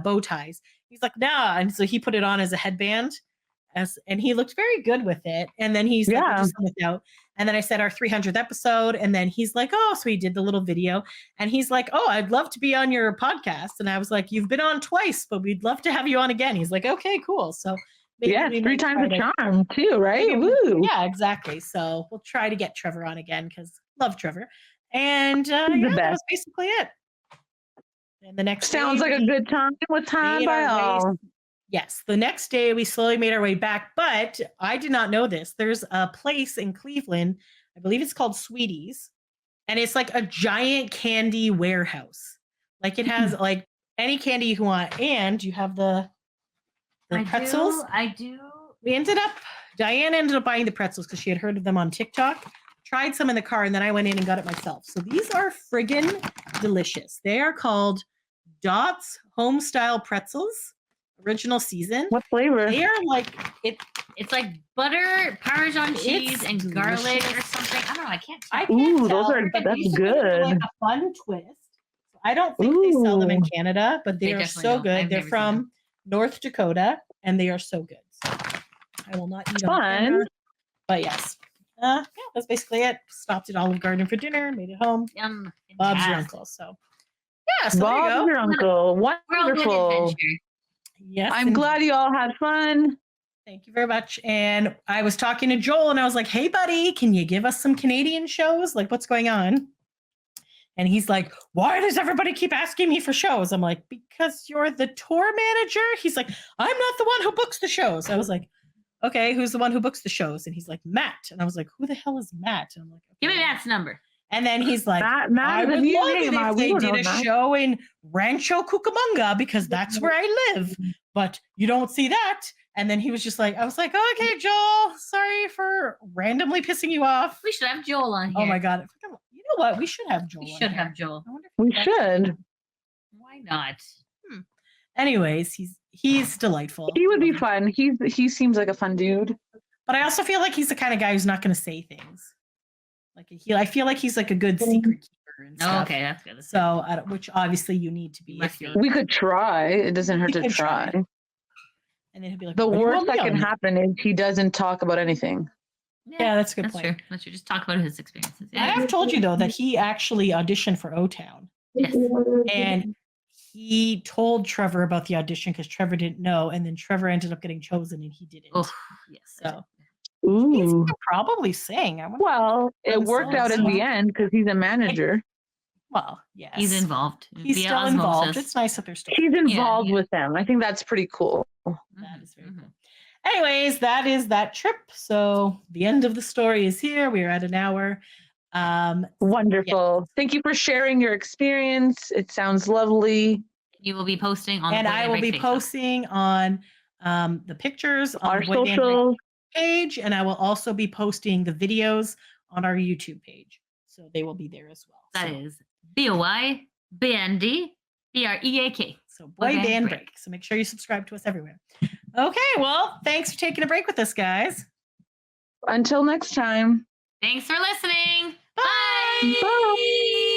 Speaker 8: bow ties, he's like, nah. And so he put it on as a headband. And he looked very good with it. And then he's like, just without. And then I said our 300th episode. And then he's like, oh, so he did the little video. And he's like, oh, I'd love to be on your podcast. And I was like, you've been on twice, but we'd love to have you on again. He's like, okay, cool. So maybe 3 times the charm too, right? Woo. Yeah, exactly. So we'll try to get Trevor on again because love Trevor. And that was basically it. And the next
Speaker 10: sounds like a good time. What time by all?
Speaker 8: Yes, the next day we slowly made our way back, but I did not know this. There's a place in Cleveland, I believe it's called Sweeties, and it's like a giant candy warehouse. Like it has like any candy you want, and you have the pretzels.
Speaker 11: I do.
Speaker 8: Diane ended up buying the pretzels because she had heard of them on TikTok. Tried some in the car, and then I went in and got it myself. So these are friggin' delicious. They are called Dot's Home Style Pretzels, original season.
Speaker 10: What flavor?
Speaker 8: They are like
Speaker 11: It's like butter, Parmesan cheese, and
Speaker 8: delicious.
Speaker 11: garlic or something. I don't know. I can't
Speaker 10: Ooh,
Speaker 8: tell.
Speaker 10: that's
Speaker 8: These
Speaker 10: good.
Speaker 8: Like a fun twist. I don't think they sell them in Canada, but they are
Speaker 11: definitely
Speaker 8: so
Speaker 11: don't.
Speaker 8: good.
Speaker 11: I've
Speaker 8: They're
Speaker 11: never seen
Speaker 8: from
Speaker 11: them.
Speaker 8: North Dakota, and they are so good. So I will not eat on
Speaker 10: Fun.
Speaker 8: camera, but yes. Yeah, that's basically it. Stopped at Olive Garden for dinner, made it home.
Speaker 11: Yum.
Speaker 8: Bob's your
Speaker 11: Fantastic.
Speaker 8: uncle. So yeah, so there you
Speaker 10: Bob's
Speaker 8: go.
Speaker 10: your uncle.
Speaker 11: Whirlwind
Speaker 10: Wonderful.
Speaker 11: adventure.
Speaker 8: Yes,
Speaker 10: I'm glad you all had fun.
Speaker 8: Thank you very much. And I was talking to Joel, and I was like, "Hey, buddy, can you give us some Canadian shows? Like, what's going on?" And he's like, "Why does everybody keep asking me for shows?" I'm like, "Because you're the tour manager." He's like, "I'm not the one who books the shows." I was like, "Okay, who's the one who books the shows?" And he's like, "Matt." And I was like, "Who the hell is Matt?" And I'm like,
Speaker 11: Give me
Speaker 8: "Okay."
Speaker 11: Matt's number.
Speaker 8: And then he's like,
Speaker 10: Matt
Speaker 8: "I
Speaker 10: is a
Speaker 8: would
Speaker 10: new
Speaker 8: love
Speaker 10: name.
Speaker 8: it if
Speaker 10: We
Speaker 8: they
Speaker 10: don't
Speaker 8: did
Speaker 10: know
Speaker 8: a
Speaker 10: Matt.
Speaker 8: show in Rancho Cucamonga because that's where I live, but you don't see that." And then he was just like, I was like, "Oh, okay, Joel, sorry for randomly pissing you off."
Speaker 11: We should have Joel on here.
Speaker 8: Oh my God. You know what? We should have Joel.
Speaker 11: We
Speaker 8: on
Speaker 11: should
Speaker 8: here.
Speaker 11: have Joel.
Speaker 8: I wonder if
Speaker 10: We
Speaker 8: that's-
Speaker 10: should.
Speaker 11: Why not?
Speaker 8: Anyways, he's delightful.
Speaker 10: He would be fun. He seems like a fun dude.
Speaker 8: But I also feel like he's the kind of guy who's not going to say things. Like I feel like he's like a good secret keeper and
Speaker 11: Oh,
Speaker 8: stuff.
Speaker 11: okay, that's good. That's
Speaker 8: So, which obviously you need to be
Speaker 11: Must
Speaker 8: if you're.
Speaker 11: be.
Speaker 10: We could try. It doesn't hurt
Speaker 8: We
Speaker 10: to
Speaker 8: could
Speaker 10: try.
Speaker 8: try. And then he'll be like,
Speaker 10: The
Speaker 8: "What do you
Speaker 10: worst
Speaker 8: want me
Speaker 10: that can
Speaker 8: on?"
Speaker 10: happen is he doesn't talk about anything.
Speaker 8: Yeah, that's a good
Speaker 11: That's
Speaker 8: point.
Speaker 11: true. That's true. Just talk about his experiences.
Speaker 8: I have told you though that he actually auditioned for O-Town,
Speaker 11: Yes.
Speaker 8: and he told Trevor about the audition because Trevor didn't know, and then Trevor ended up getting chosen and he didn't.
Speaker 11: Oh, yes.
Speaker 8: So he
Speaker 10: Ooh.
Speaker 8: could probably sing. I wonder.
Speaker 10: Well, it worked out in the end because he's a manager.
Speaker 8: Well, yes,
Speaker 11: He's involved.
Speaker 8: He's
Speaker 11: via
Speaker 8: still involved.
Speaker 11: osmosis.
Speaker 8: It's nice that they're still.
Speaker 10: He's involved
Speaker 11: yeah.
Speaker 10: with them. I think that's pretty cool.
Speaker 8: That is very cool. Anyways, that is that trip. So the end of the story is here. We are at an hour.
Speaker 10: Wonderful. Thank you for sharing your experience. It sounds lovely.
Speaker 11: You will be posting on
Speaker 8: And
Speaker 11: the Boy
Speaker 8: I
Speaker 11: Band
Speaker 8: will
Speaker 11: Break
Speaker 8: be
Speaker 11: Facebook.
Speaker 8: posting on the pictures on
Speaker 10: Our
Speaker 8: the Boy Band Break
Speaker 10: socials.
Speaker 8: page, and I will also be posting the videos on our YouTube page. So they will be there as well.
Speaker 11: That
Speaker 8: So-
Speaker 11: is BOYBNDBREAK.
Speaker 8: So Boy Band Break. So make sure you subscribe to us everywhere. Okay, well, thanks for taking a break with us, guys.
Speaker 10: Until next time.
Speaker 11: Thanks for listening.
Speaker 8: Bye.
Speaker 11: Bye.